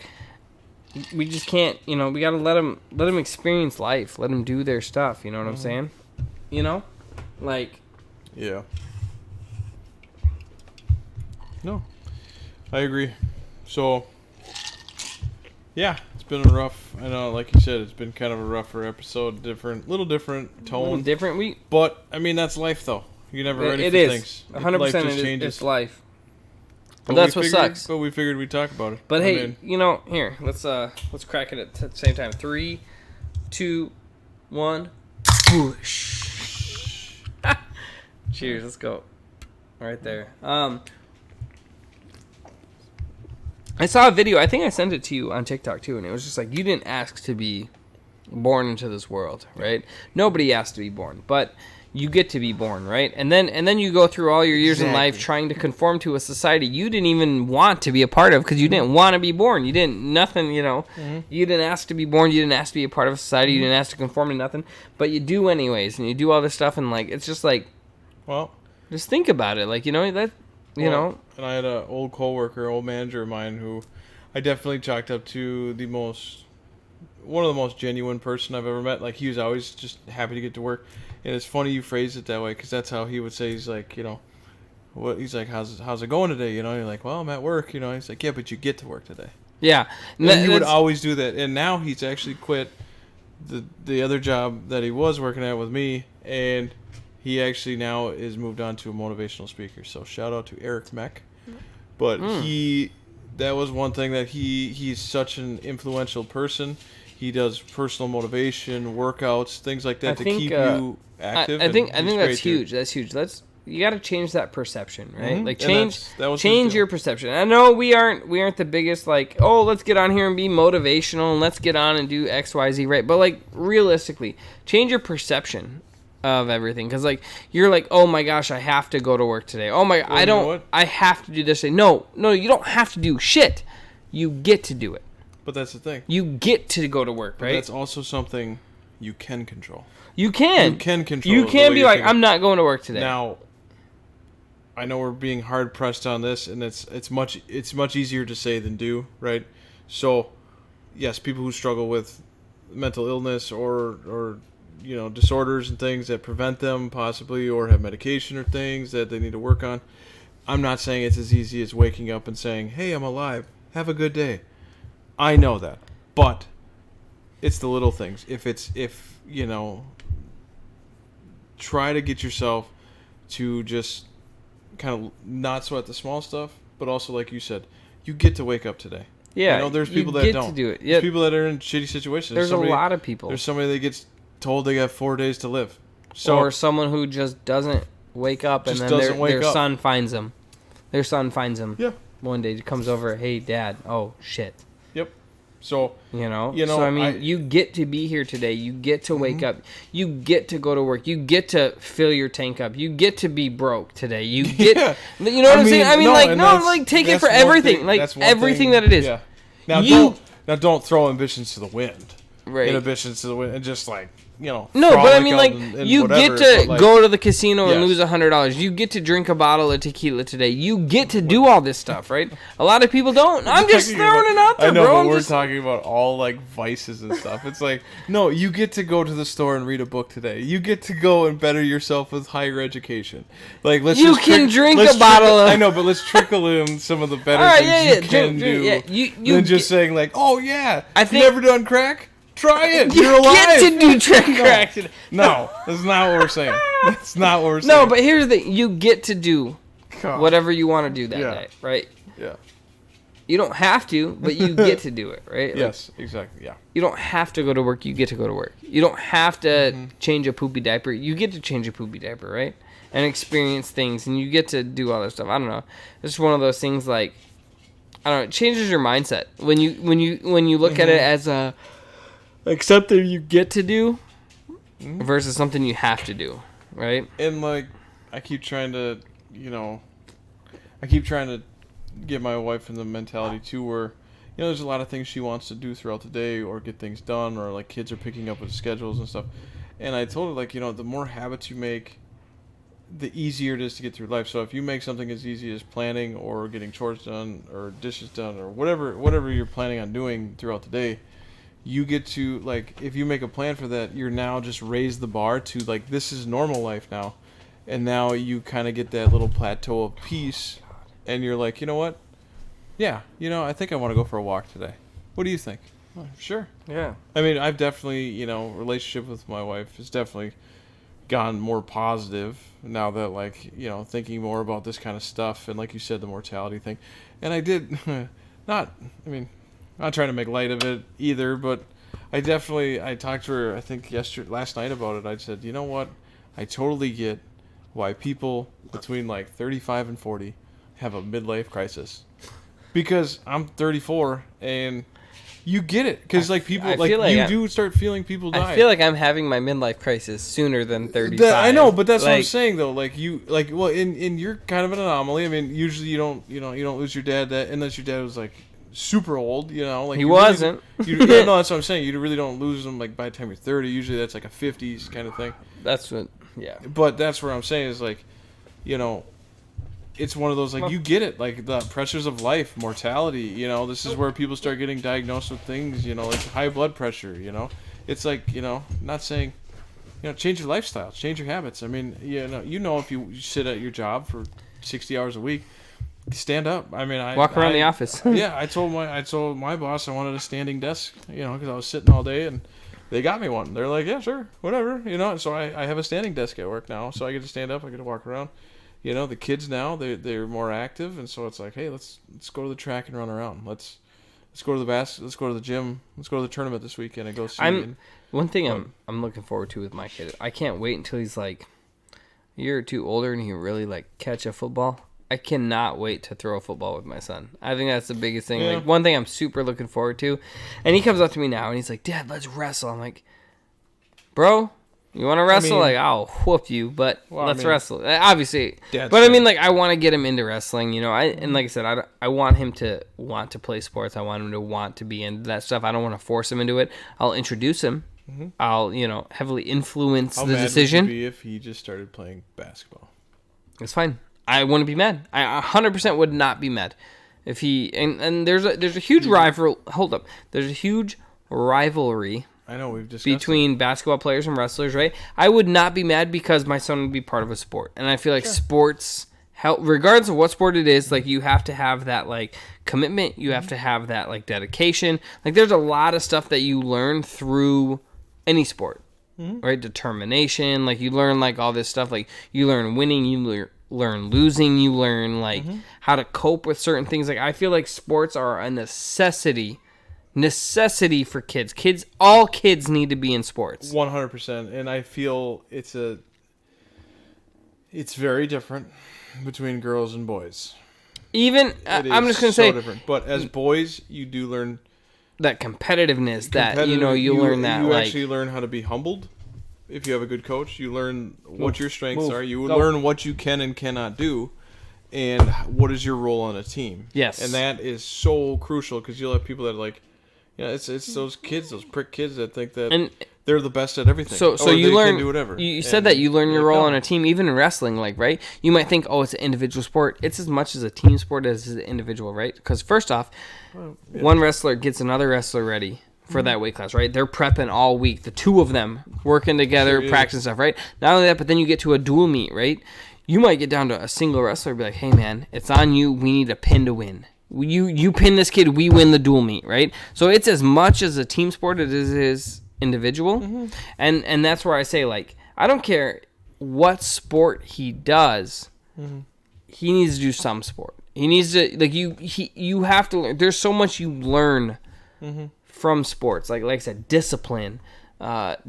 we just can't, we gotta let them experience life, let them do their stuff. You know what I'm saying? Like, yeah. No, I agree. So, yeah, it's been a rough. I know, like you said, it's been kind of a rougher episode. Little different tone, different week. But I mean, that's life, though. You're never ready for things. 100%. It's life. But that's what sucks. But we figured we'd talk about it. But hey, here, let's crack it at the same time. 3, 2, 1. Whoosh. Cheers. Let's go. right there. I saw a video. I think I sent it to you on TikTok too, and it was just like, you didn't ask to be born into this world, right? Nobody asked to be born, but you get to be born, right? And then you go through all your years in life trying to conform to a society you didn't even want to be a part of, because you didn't want to be born. You didn't, nothing, you know. You didn't ask to be born. You didn't ask to be a part of society. You didn't ask to conform to nothing, but you do anyways, and you do all this stuff, and like, it's just like, well, just think about it, like, you know, that, you know. And I had an old coworker, old manager of mine, who I definitely chalked up to one of the most genuine person I've ever met. Like, he was always just happy to get to work. And it's funny you phrase it that way, because that's how he would say. He's like, you know, what? He's like, how's it going today? You know, you're like, well, I'm at work. You know, he's like, yeah, but you get to work today. Yeah, and he would always do that. And now he's actually quit the other job that he was working at with me, and he actually now is moved on to a motivational speaker. So shout out to Eric Meck. But that was one thing that he's such an influential person. He does personal motivation, workouts, things like that to keep you active. I think that's huge. That's huge. You got to change that perception, right? Mm-hmm. Like change your perception. I know we aren't the biggest, like, oh, let's get on here and be motivational and let's get on and do X, Y, Z, right? But like, realistically, change your perception of everything, because like, you're like, oh my gosh, I have to go to work today. Oh my, I have to do this today. No, you don't have to do shit. You get to do it. But that's the thing. You get to go to work, right? But that's also something you can control. You can control. You can be like, thinking. I'm not going to work today. Now, I know we're being hard pressed on this, and it's much easier to say than do, right? So, yes, people who struggle with mental illness or you know, disorders and things that prevent them possibly, or have medication or things that they need to work on. I'm not saying it's as easy as waking up and saying, hey, I'm alive. Have a good day. I know that. But it's the little things. If you know, try to get yourself to just kind of not sweat the small stuff, but also, like you said, you get to wake up today. Yeah. You know, there's people that don't. To do it. There's people that are in shitty situations. There's a lot of people. There's somebody that gets told they got 4 days to live. So, or someone who just doesn't wake up, and then their son finds them. Their son finds them. Yeah. One day, comes over, hey, Dad. Oh, shit. Yep. So, you know. So, I mean, you get to be here today. You get to wake up. You get to go to work. You get to fill your tank up. You get to be broke today. You get, you know what I'm saying? I mean, take it for everything. Like, everything that it is. Yeah. Now, don't throw ambitions to the wind. Right. Inhibitions to the wind, and just like, you know. No, but I mean, like, you get to go to the casino and lose $100. You get to drink a bottle of tequila today. You get to do all this stuff, right? A lot of people don't. I'm just throwing it out there, I know, bro. but we're talking about all, like, vices and stuff. It's like, no, you get to go to the store and read a book today. You get to go and better yourself with higher education. Like, let's drink a bottle of... I know, but let's trickle in some of the better things you can do than just saying, like, oh, yeah, you never done crack? Try it. You're alive. You get to do crack. No, that's not what we're saying. That's not what we're saying. No, but here's the thing. You get to do whatever you want to do that day, right? Yeah. You don't have to, but you get to do it, right? Yes, exactly, yeah. You don't have to go to work. You get to go to work. You don't have to change a poopy diaper. You get to change a poopy diaper, right? And experience things, and you get to do all that stuff. I don't know. It's just one of those things, like, I don't know. It changes your mindset when you look at it as a... like something you get to do versus something you have to do, right? And like, I keep trying to get my wife in the mentality too, where, you know, there's a lot of things she wants to do throughout the day or get things done, or like kids are picking up with schedules and stuff. And I told her, like, you know, the more habits you make, the easier it is to get through life. So if you make something as easy as planning or getting chores done or dishes done or whatever you're planning on doing throughout the day, you get to, like, if you make a plan for that, you're now just raise the bar to, like, this is normal life now. And now you kind of get that little plateau of peace, and you're like, you know what? Yeah, you know, I think I want to go for a walk today. What do you think? Oh, sure. Yeah. I mean, I've definitely, you know, relationship with my wife has definitely gone more positive now that, like, you know, thinking more about this kind of stuff, and like you said, the mortality thing. And I did not trying to make light of it either, but I talked to her, I think last night about it. I said, you know what? I totally get why people between like 35 and 40 have a midlife crisis. Because I'm 34 and you get it. Because like people, you do start feeling people die. I feel like I'm having my midlife crisis sooner than 35. I know, but that's what I'm saying though. Like well, in you're kind of an anomaly. I mean, usually you don't lose your dad unless your dad was like super old. Like he wasn't. No, that's what I'm saying. You really don't lose them like by the time you're 30. Usually that's like a 50s kind of thing. That's what. Yeah. But that's what I'm saying is like, it's one of those like you get it, like the pressures of life, mortality. This is where people start getting diagnosed with things. Like high blood pressure. It's like not saying, change your lifestyle, change your habits. I mean, if you sit at your job for 60 hours a week, stand up. I mean, walk around the office. Yeah, I told my boss I wanted a standing desk. Because I was sitting all day and. They got me one. They're like, yeah, sure, whatever, So I have a standing desk at work now, so I get to stand up, I get to walk around. The kids now they're more active, and so it's like, hey, let's go to the track and run around. Let's go to the let's go to the gym. Let's go to the tournament this weekend and go see. One thing I'm looking forward to with my kid. I can't wait until he's like a year or two older and he can really like catch a football. I cannot wait to throw a football with my son. I think that's the biggest thing. Yeah. Like one thing I'm super looking forward to. And he comes up to me now and he's like, Dad, let's wrestle. I'm like, bro, you want to wrestle? I'll whoop you, but let's wrestle. Obviously. But I mean, like, I want to get him into wrestling, and like I said, I want him to want to play sports. I want him to want to be into that stuff. I don't want to force him into it. I'll introduce him. Mm-hmm. I'll, heavily influence the decision. How mad would you be if he just started playing basketball? It's fine. I wouldn't be mad. I 100% would not be mad if he and there's a huge rival. Hold up, there's a huge rivalry. I know we've discussed between basketball players and wrestlers, right? I would not be mad because my son would be part of a sport, and I feel like sports help, regardless of what sport it is. Like you have to have that like commitment. You have to have that like dedication. Like there's a lot of stuff that you learn through any sport, right? Determination. Like you learn like all this stuff. Like you learn winning. You learn losing, you learn like how to cope with certain things. Like I feel like sports are a necessity for kids. All kids need to be in sports. 100%. And I feel it's very different between girls and boys. Even I'm just gonna say different. But as boys, you do learn that competitiveness. That you learn that you actually learn how to be humbled. If you have a good coach, you learn what your strengths are. You learn what you can and cannot do, and what is your role on a team. Yes, and that is so crucial because you'll have people that are like, it's those kids, those prick kids that think that they're the best at everything. So you learn. Can do whatever. You said that you learn your role on a team, even in wrestling. Like right, you might think, it's an individual sport. It's as much as a team sport as an individual, right? Because first off, one wrestler gets another wrestler ready for that weight class, right? They're prepping all week. The two of them working together, practicing stuff, right? Not only that, but then you get to a dual meet, right? You might get down to a single wrestler and be like, hey, man, it's on you. We need a pin to win. You pin this kid, we win the dual meet, right? So it's as much as a team sport as it is individual. Mm-hmm. And that's where I say, like, I don't care what sport he does. Mm-hmm. He needs to do some sport. He needs to, like, you have to learn. There's so much you learn from sports, like I said, discipline,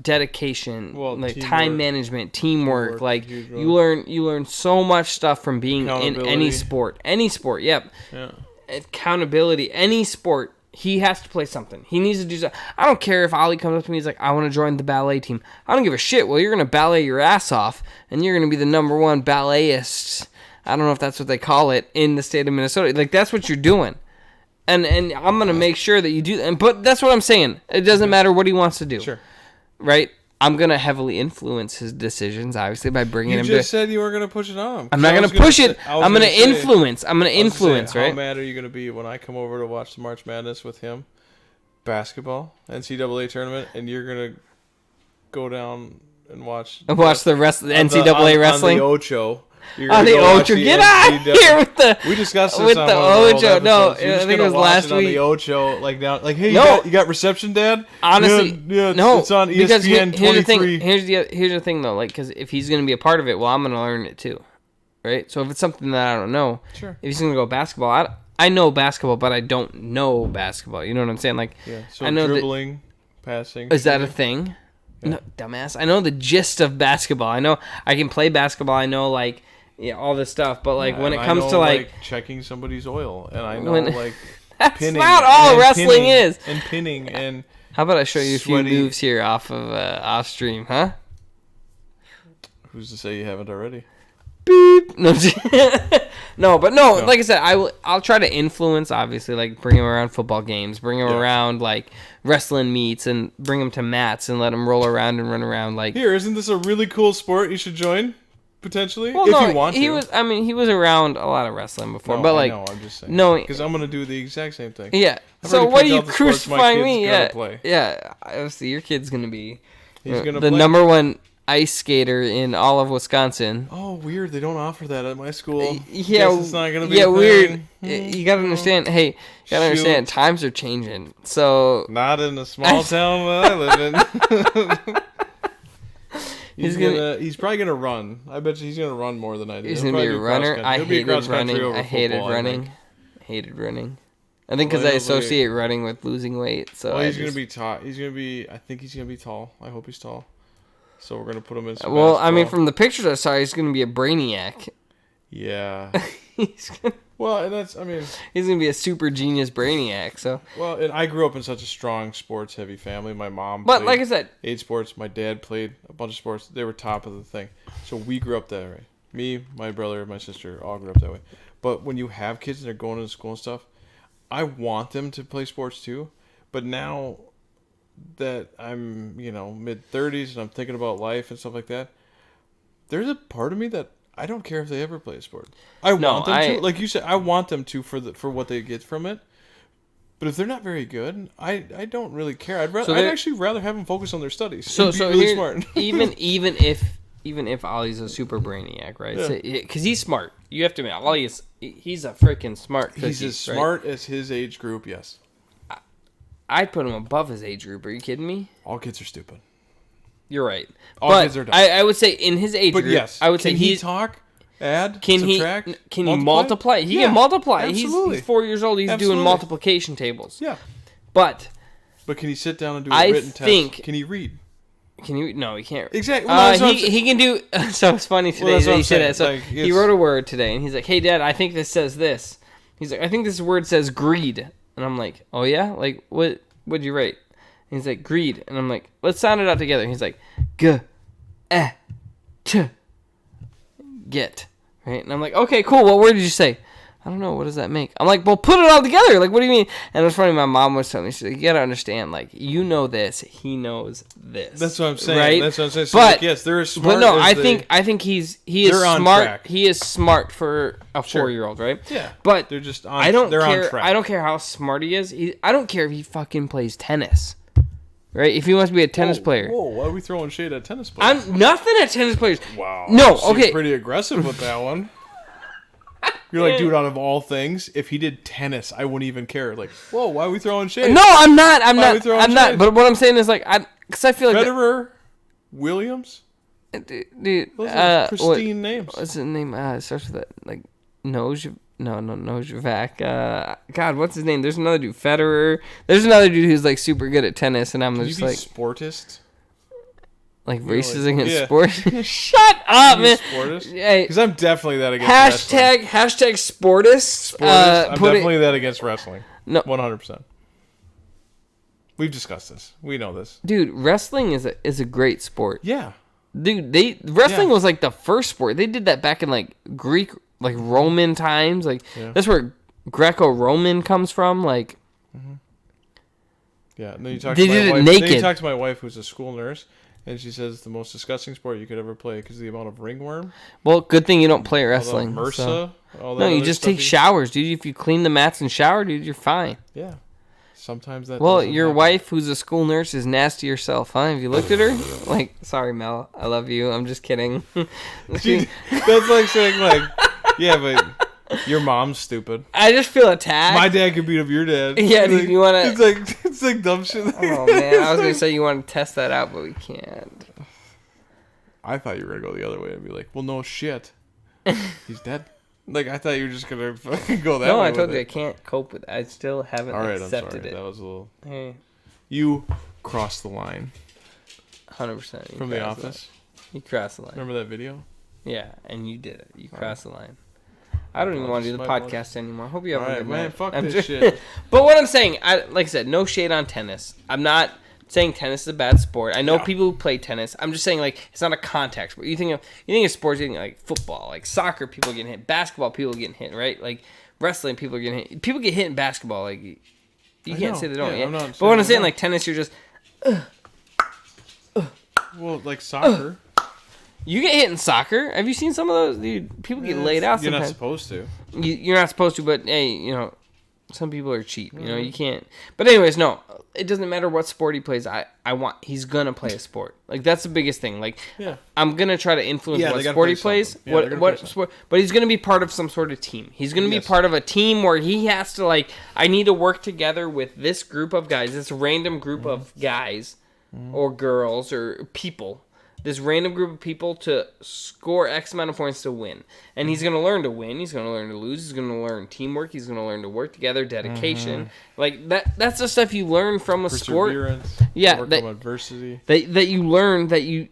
dedication, like teamwork, time management, teamwork. Like you learn so much stuff from being in any sport. Yep. Yeah. Accountability. Any sport, he has to play something. He needs to do something. I don't care if Ollie comes up to me, he's like, I want to join the ballet team. I don't give a shit. Well, you're gonna ballet your ass off, and you're gonna be the number one balletist. I don't know if that's what they call it in the state of Minnesota. Like that's what you're doing. And I'm going to make sure that you do that. But that's what I'm saying. It doesn't matter what he wants to do. Sure. Right? I'm going to heavily influence his decisions, obviously, by bringing him to... You just said you weren't going to push it on him. I'm not going to push it. I'm going to influence. I'm going to influence, right? How mad are you going to be when I come over to watch the March Madness with him? Basketball, NCAA tournament, and you're going to go down and watch... the NCAA wrestling? On the Ocho. On the Ocho, get out of here with the. We discussed this with on the Ocho. No, I think it was last week. On the Ocho, like now, like hey, you got reception, Dad? Honestly, no, it's on ESPN 23. Here's the thing though, like because if he's gonna be a part of it, well, I'm gonna learn it too, right? So if it's something that I don't know, sure. If he's gonna go basketball, I know basketball, but I don't know basketball. You know what I'm saying? Like, so I know dribbling, passing. Is that a thing? Yeah. No, dumbass. I know the gist of basketball. I know I can play basketball. I know like all this stuff. But like when it comes to like checking somebody's oil, and I know like that's pinning, not all wrestling pinning, is. And pinning and. How about I show you a few sweaty moves here off stream, huh? Who's to say you haven't already? Beep. No, no. Like I said, I'll try to influence. Obviously, like bring him around football games, bring him around like wrestling meets, and bring him to mats and let him roll around and run around. Like here, isn't this a really cool sport you should join potentially well, if no, you want to? He was around a lot of wrestling before, No, but like I know, I'm just saying. No, because I'm gonna do the exact same thing. Yeah. I've So already what are picked you out the sports my crucifying kid's me? gonna Yeah. play. Yeah. Obviously, your kid's gonna be He's gonna the play. number one ice skater in all of Wisconsin. Oh, weird! They don't offer that at my school. Yeah, Guess it's not gonna be yeah, a weird. thing. You gotta understand. Hey, you gotta understand. Times are changing. So Not in the small town that I live in. He's probably gonna run. I bet you he's gonna run more than I do. He's He'll gonna be a probably runner. cross-country. I He'll be hated cross-country running. over I hated football, I running. think. Hated running. I think because Well, I he'll associate running with losing weight. So Well, he's gonna be tall. I think he's gonna be tall. I hope he's tall. So we're gonna put him in. Some Well, I mean, basketball. from the pictures I saw, he's gonna be a brainiac. Yeah. he's Well, and that's. I mean. gonna be a super genius brainiac. So. Well, and I grew up in such a strong sports-heavy family. My mom. But played like I said, 8 sports. My dad played a bunch of sports. They were top of the thing. So we grew up that way. Me, my brother, my sister, all grew up that way. But when you have kids and they're going to school and stuff, I want them to play sports too. But now that I'm, mid-30s and I'm thinking about life and stuff like that, there's a part of me that I don't care if they ever play a sport. I want them to. Like you said, I want them to for what they get from it. But if they're not very good, I don't really care. I'd actually rather have them focus on their studies. So be really smart. even if Ollie's a super brainiac, right? Because he's smart. You have to admit, he's a freaking smart cookie. He's as smart as his age group, yes. I'd put him above his age group. Are you kidding me? All kids are stupid. You're right. All kids are dumb. I would say in his age group, yes, I would say he talk, add, can subtract, he multiply? He can multiply. Absolutely. He's 4 years old. He's doing multiplication tables. Yeah. But can he sit down and do a written test? Can he read? Can you? No, he can't. Exactly. Well, he can do. So it's funny today that he said that. So like, he wrote a word today, and he's like, "Hey, Dad, I think this says this." He's like, "I think this word says greed," and I'm like, "Oh yeah? Like what? What'd you write?" And he's like, "Greed," and I'm like, "Let's sound it out together." And he's like, get, right? And I'm like, "Okay, cool. What word did you say?" I don't know. What does that make? I'm like, well, put it all together. Like, what do you mean? And it was funny. My mom was telling me, she's like, you got to understand, like, you know this. He knows this. That's what I'm saying. Right? That's what I'm saying. So, but, like, yes, they're as smart. But no, as I think he is smart. Track. He is smart for a 4-year-old, right? Yeah. But they're just I don't care. on track. I don't care how smart he is. I don't care if he fucking plays tennis. Right? If he wants to be a tennis player. Whoa, why are we throwing shade at tennis players? I'm nothing at tennis players. Wow. No, You okay. seem pretty aggressive with that one. You're like, dude, out of all things, if he did tennis, I wouldn't even care. Like, whoa, why are we throwing shade? No, I'm not. I'm Why are we throwing not. shade? But what I'm saying is, like, because I feel like Federer, Williams, dude, those are pristine names. What's his name? It starts with that, like, Nojvac. God, what's his name? There's another dude, Federer. There's another dude who's like super good at tennis, and I'm Can just you be like, sportist? like races against yeah. sports. Shut up, man. Sportist? Hey, Because I'm definitely that against wrestling. hashtag sportist. I'm definitely that against wrestling. No, 100%. We've discussed this. We know this. dude, wrestling is a great sport. Yeah. Dude, wrestling was like the first sport. They did that back in like Greek, like Roman times. Like that's where Greco-Roman comes from. Like, yeah. And then you talk they to my did it wife. naked. Then you talk to my wife, who's a school nurse, and she says it's the most disgusting sport you could ever play because of the amount of ringworm. Well, good thing you don't play wrestling. All the MRSA. So. All that No, you other just stuff take showers, dude. If you clean the mats and shower, dude, you're fine. Yeah. Sometimes that. Well, doesn't your happen. wife, who's a school nurse, is nasty herself, huh? Have you looked at her? Like, sorry, Mel, I love you. I'm just kidding. That's like saying like, yeah, but your mom's stupid. I just feel attacked. My dad could beat up your dad. Yeah, dude, like, you want to... It's like dumb shit. Oh, man, I was going to say you want to test that out, but we can't. I thought you were going to go the other way and be like, well, no shit. He's dead. Like, I thought you were just going to fucking go that way. No, I told with you I it. can't cope with it. I still haven't All right, accepted I'm sorry. it. That was a little... Hey. You crossed the line. 100%. From The Office. You crossed the line. Remember that video? Yeah, and you did it. You crossed the line. I don't even want to do the podcast anymore. Hope you have a good night. Man, fuck this shit. But what I'm saying, like I said, no shade on tennis. I'm not saying tennis is a bad sport. I know people who play tennis. I'm just saying, like, it's not a contact sport. You think of sports, you think like football, like soccer, people getting hit, basketball, people getting hit, right? Like wrestling, people are getting hit. People get hit in basketball. Like you can't say they don't. Yeah, but what I'm saying, like tennis, you're just. Well, like soccer. You get hit in soccer. Have you seen some of those? Dude, people get laid out sometimes. You're not supposed to. You're not supposed to, but hey, some people are cheap. You can't. But anyways, no, it doesn't matter what sport he plays. He's gonna play a sport. Like that's the biggest thing. Like, I'm gonna try to influence what sport he plays. What sport? But he's gonna be part of some sort of team. He's gonna be part of a team where he has to I need to work together with this group of guys, this random group of guys, or girls or people. This random group of people to score X amount of points to win. And he's going to learn to win. He's going to learn to lose. He's going to learn teamwork. He's going to learn to work together, dedication. Like, that's the stuff you learn from a sport. Yeah. Overcome adversity. That you learn that you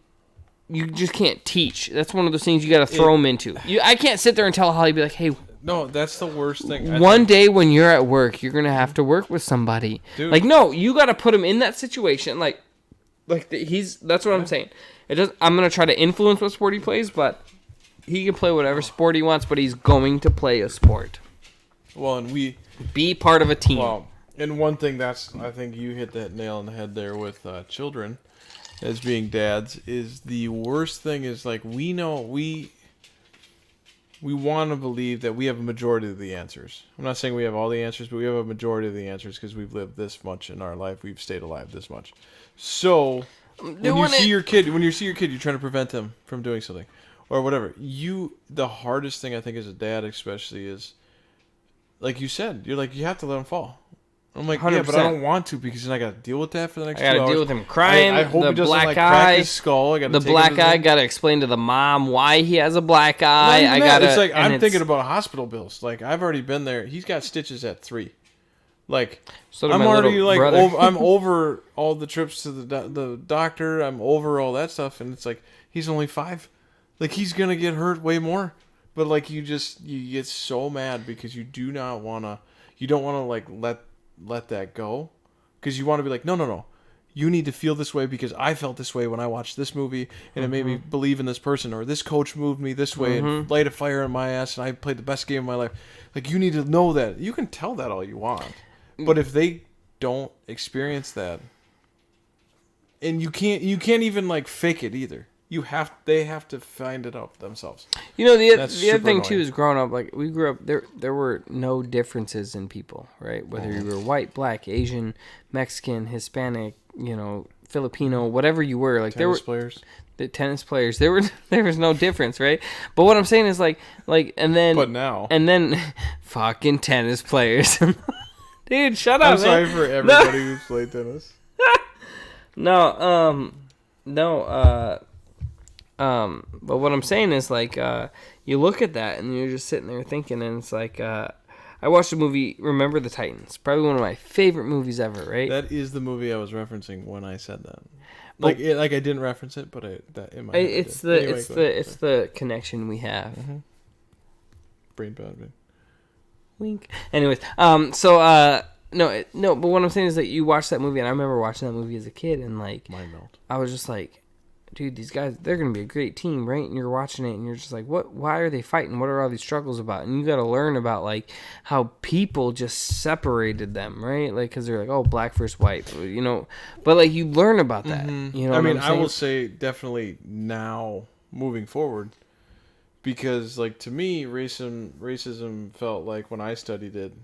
just can't teach. That's one of those things you got to throw them into. I can't sit there and tell Holly, be like, hey. No, that's the worst thing. One day when you're at work, you're going to have to work with somebody. Dude. Like, no, you got to put him in that situation. That's what I'm saying. I'm going to try to influence what sport he plays, but he can play whatever sport he wants, but he's going to play a sport. Well, and be part of a team. Well, and one thing I think you hit that nail on the head there with children as being dads is the worst thing is we know we want to believe that we have a majority of the answers. I'm not saying we have all the answers, but we have a majority of the answers because we've lived this much in our life. We've stayed alive this much. So when you see your kid, you're trying to prevent them from doing something or whatever. The hardest thing I think as a dad especially is, like you said, you have to let him fall. I'm like, 100%. Yeah, but I don't want to because then I got to deal with that for the next 2 hours. I got to deal with him crying. I hope the he doesn't black eye, crack his skull. The black eye got to explain to the mom why he has a black eye. It's like I'm thinking about hospital bills. Like I've already been there. He's got stitches at 3. Like I'm already I'm over all the trips to the doctor. I'm over all that stuff, and it's like he's only 5. Like he's gonna get hurt way more. But you get so mad because you don't want to let that go, because you want to be like no. You need to feel this way because I felt this way when I watched this movie and it made me believe in this person, or this coach moved me this way and light a fire in my ass and I played the best game of my life. Like you need to know that. You can tell that all you want. But if they don't experience that, and you can't even fake it either. They have to find it out themselves. The other thing too is growing up. Like we grew up, there were no differences in people, right? Whether you were white, black, Asian, Mexican, Hispanic, Filipino, whatever you were. Like the tennis players. There was no difference, right? But what I'm saying is but then fucking tennis players. Dude, shut up, I'm sorry for everybody who's played tennis. But what I'm saying is you look at that and you're just sitting there thinking, and it's I watched the movie Remember the Titans, probably one of my favorite movies ever, right? That is the movie I was referencing when I said that. I didn't reference it, but in my head it's the connection we have. Mm-hmm. Brain bad. Wink. Anyways, but what I'm saying is that you watch that movie, and I remember watching that movie as a kid, and mind melt. I was just like, dude, these guys, they're gonna be a great team, right? And you're watching it, and you're just like, what? Why are they fighting? What are all these struggles about? And you got to learn about how people just separated them, right? Because they're like, oh, black versus white, But you learn about that. Mm-hmm. I will say definitely now moving forward. Because, to me, racism felt like when I studied it,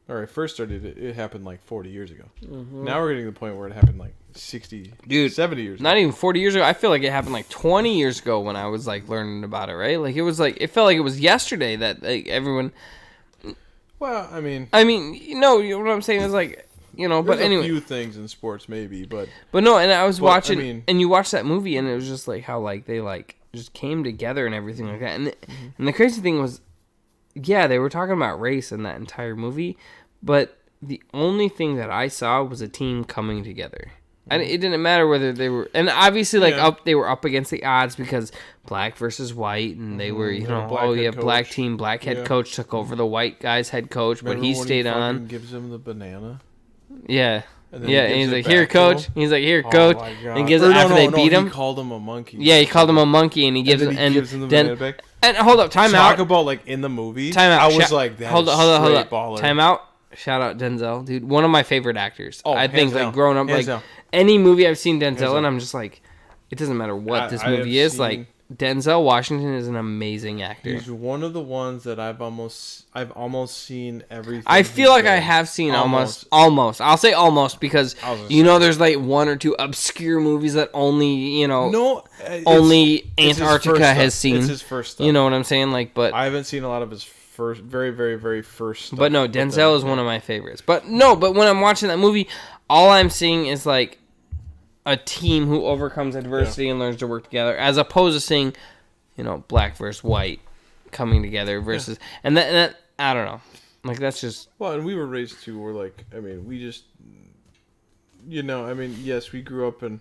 or I first studied it, it happened 40 years ago. Mm-hmm. Now we're getting to the point where it happened 60, 70 years ago. Not even 40 years ago. I feel like it happened 20 years ago when I was learning about it, right? It felt like it was yesterday that everyone... Well, I mean, you know what I'm saying is but anyway. A few things in sports maybe, but no, and I was watching, and you watch that movie, and it was just how they just came together and everything like that. And the crazy thing was, yeah, they were talking about race in that entire movie, but the only thing that I saw was a team coming together. And it didn't matter whether they were, and obviously they were up against the odds because black versus white, and they were black team, black head coach took over the white guy's head coach, but he stayed on. Gives him the banana. Yeah. And he's like, here, coach. He's like, here, coach. And gives it after they beat him. He called him a monkey. Yeah, he called him a monkey, and he gives him the banana back. And hold up, time out. Talk about like in the movie. Time out. I was like, that hold up. Baller. Time out. Shout out Denzel, dude. One of my favorite actors. I think like growing up, like down. Any movie I've seen Denzel in, I'm just like, it doesn't matter what this movie is. Like Denzel Washington is an amazing actor. He's one of the ones that I've almost seen everything. I feel like I have seen almost. I'll say almost because there's like one or two obscure movies that only only Antarctica has seen. It's his first stuff. You know what I'm saying? Like, but I haven't seen a lot of his first, very, very, very first stuff. But no, Denzel is one of my favorites. But when I'm watching that movie, all I'm seeing is like a team who overcomes adversity and learns to work together, as opposed to seeing, black versus white coming together versus and that I don't know, like that's just and we were raised too. We're like, we just, yes, we grew up in,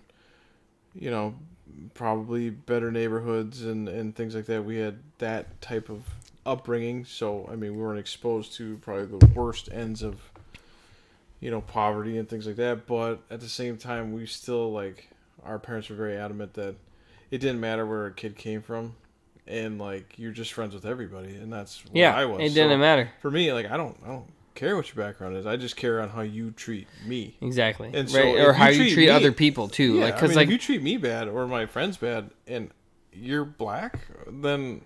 probably better neighborhoods and things like that. We had that type of upbringing, so we weren't exposed to probably the worst ends of poverty and things like that, but at the same time we still like our parents were very adamant that it didn't matter where a kid came from, and like you're just friends with everybody, and that's what I was. It didn't matter for me. Like I don't care what your background is. I just care on how you treat me. Exactly. And so or how you treat other people too. Yeah, like because if you treat me bad or my friends bad and you're black, then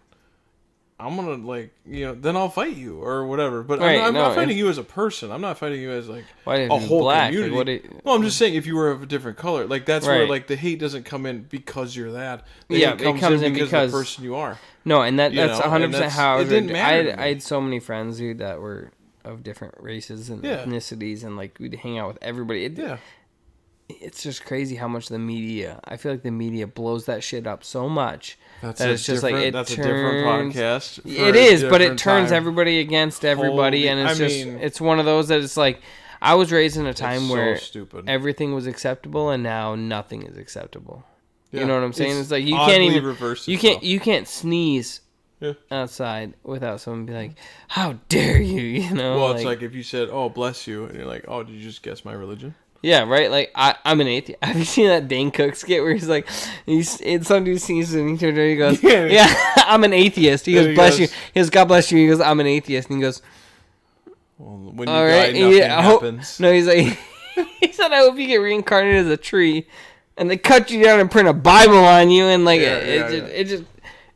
I'm gonna then I'll fight you or whatever. But I'm not fighting you as a person. I'm not fighting you as like a whole black? community. I'm just saying if you were of a different color, like that's where like the hate doesn't come in because you're that. It comes in because of the person you are. No, and that's 100% how it didn't matter. I had so many friends, dude, that were of different races and ethnicities, and like we'd hang out with everybody. It's just crazy how much I feel like the media blows that shit up so much. That's a different podcast. It is, but it turns everybody against everybody, and it's one of those that it's like I was raised in a time where everything was acceptable, and now nothing is acceptable. Yeah, you know what I'm saying? It's like you can't even you can't sneeze outside without someone be like, "How dare you?" Well, it's like if you said, "Oh, bless you," and you're like, "Oh, did you just guess my religion?" Yeah, right? Like, I'm an atheist. Have you seen that Dane Cook skit where he's like, some dude sees and he turns around and he goes, yeah, I'm an atheist. He goes, bless you. He goes, God bless you. He goes, I'm an atheist. And he goes, well, when you die, nothing happens. No, he's like, he said, I hope you get reincarnated as a tree. And they cut you down and print a Bible on you. And, like,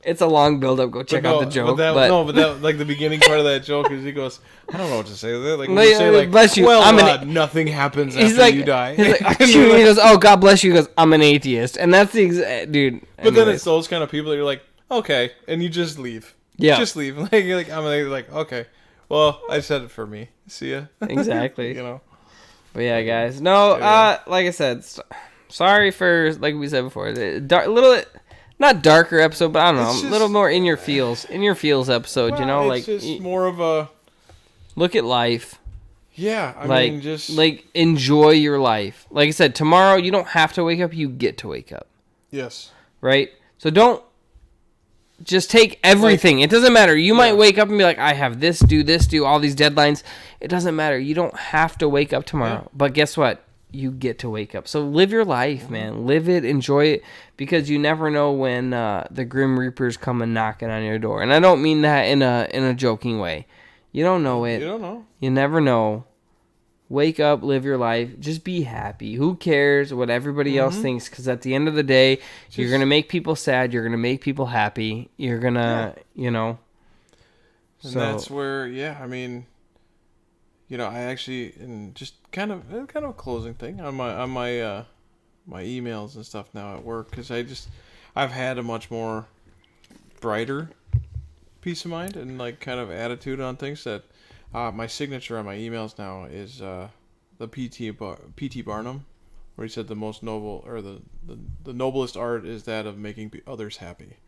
it's a long build-up. Go check out the joke. But like the beginning part of that joke is he goes, I don't know what to say. Like when you say like, bless you. Nothing happens after you die. He's like, he goes, oh, God bless you. He goes, I'm an atheist, and that's the exact dude. But then it's those kind of people that you're like, okay, and you just leave. Yeah, just leave. Like you're like, like, okay, well, I said it for me. See ya. Exactly. But yeah, guys. No, like I said, sorry for like we said before, little. Not darker episode, but I don't know, a little more in your feels episode. It's just more of a look at life. Yeah, I mean, just like enjoy your life. Like I said, tomorrow you don't have to wake up; you get to wake up. Yes. Right. So don't just take everything. It doesn't matter. You might wake up and be like, "I have this, do all these deadlines." It doesn't matter. You don't have to wake up tomorrow. Yeah. But guess what? You get to wake up. So live your life, man. Live it, enjoy it, because you never know when the Grim Reaper's coming knocking on your door. And I don't mean that in a joking way. You don't know it. You don't know. You never know. Wake up, live your life. Just be happy. Who cares what everybody else thinks? Because at the end of the day, you're going to make people sad. You're going to make people happy. You're going to, And that's where, I mean... I actually, and just kind of a closing thing on my emails and stuff now at work, because I've had a much more brighter peace of mind and like kind of attitude on things that my signature on my emails now is the P.T. Barnum, where he said the most noble or the noblest art is that of making others happy.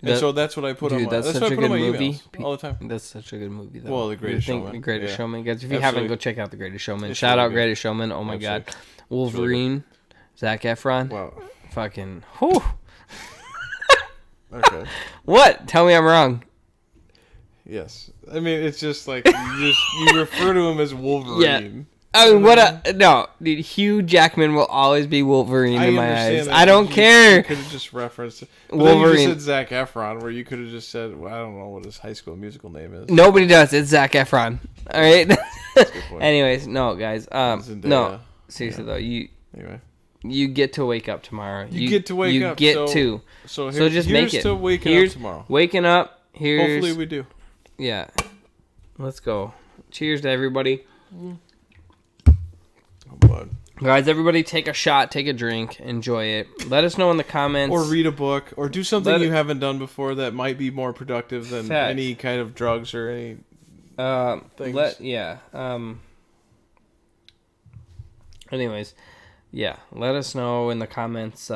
And so that's what I put on my. That's such a good movie all the time. That's such a good movie, though. Well, The Greatest Showman. The Greatest Showman, guys. If you haven't, go check out The Greatest Showman. Shout out Greatest Showman. Oh my God, Wolverine. Zac Efron. Wow. Fucking. Whew. Okay. What? Tell me I'm wrong. Yes. I mean, it's just like you refer to him as Wolverine. I mean, no, dude, Hugh Jackman will always be Wolverine in my eyes. That. I don't care. You could have just referenced it. But Wolverine. Then you just said Zac Efron, where you could have just said, well, I don't know what his High School Musical name is. Nobody does. It's Zac Efron. All right. That's a good point. Anyways, no, guys. No, seriously though, Anyway. You get to wake up tomorrow. You get to wake up. So just make it. To waking up tomorrow. Waking up. Hopefully we do. Yeah. Let's go. Cheers to everybody. Oh, bud. Guys, everybody take a shot, take a drink, enjoy it. Let us know in the comments. Or read a book, or do something you haven't done before that might be more productive than any kind of drugs or any things. Anyways, yeah, let us know in the comments.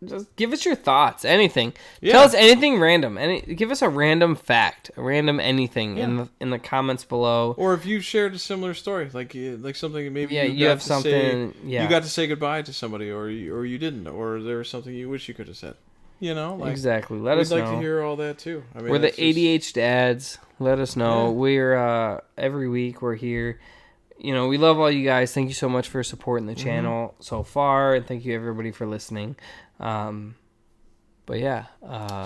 Just give us your thoughts. Anything. Yeah. Tell us anything random. Give us a random fact, a random anything in the comments below. Or if you shared a similar story, like something maybe you have something. You got to say goodbye to somebody, or you didn't, or there was something you wish you could have said. Exactly. Let us know. We'd like to hear all that too. I mean, we're the ADH dads. Let us know. Yeah. We're every week we're here. We love all you guys. Thank you so much for supporting the channel so far, and thank you everybody for listening. But yeah.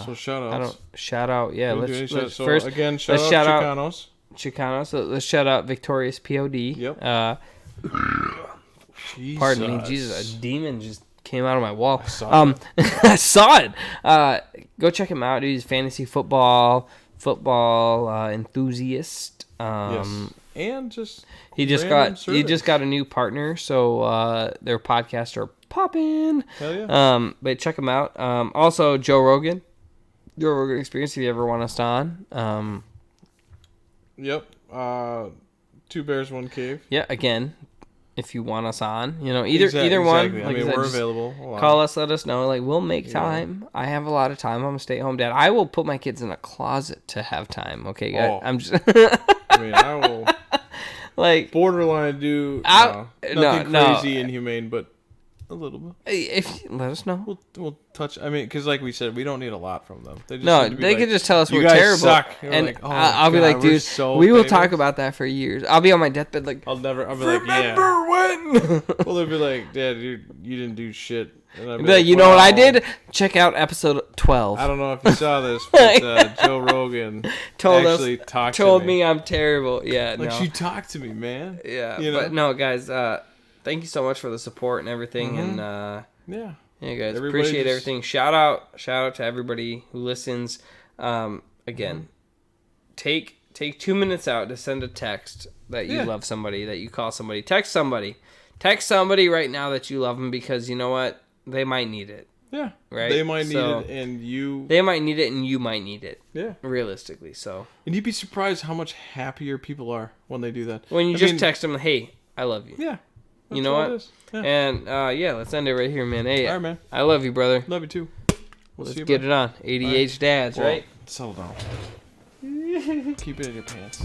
So shout outs. Shout out. Yeah. Let's shout out Chicanos. Chicanos. So let's shout out Victorious POD. Yep. Pardon me, Jesus. A demon just came out of my wall. I saw it. Go check him out. He's fantasy football enthusiast. Yes. And he just got a new partner, so their podcasts are popping. Hell yeah. But check them out. Also Joe Rogan Experience, if you ever want us on. Yep. 2 Bears, 1 Cave. Yeah, again, if you want us on, either one. Exactly. I mean, we're available. Call us, let us know. Like, we'll make time. I have a lot of time. I'm a stay-at-home dad. I will put my kids in a closet to have time. Okay, guys. Oh. I'm just. I mean, I will. Like borderline do nothing crazy inhumane, but a little bit. If let us know, we'll touch. I mean, because like we said, we don't need a lot from them. They can just tell us we're terrible. Suck. And like, I'll be like, dude, we will talk about that for years. I'll be on my deathbed like, I'll be remember like, when? Well, they'll be like, Dad, you didn't do shit. And I'll be like, you know what I did? Check out episode 12. I don't know if you saw this, but Joe Rogan told me I'm terrible. Yeah, like she talked to me, man. Yeah, but no, guys. Thank you so much for the support and everything, and yeah, guys, appreciate everything. Shout out to everybody who listens. Again, take 2 minutes out to send a text that you love somebody, that you call somebody, text somebody right now that you love them, because you know what, they might need it. Yeah, right. They might need it, and you. They might need it, and you might need it. Yeah, realistically, so. And you'd be surprised how much happier people are when they do that. When you text them, "Hey, I love you." Yeah. You know what? Yeah. And let's end it right here, man. Hey, all right, man. I love you, brother. Love you too. Let's get it on. ADH dads, right? Settle down. Keep it in your pants.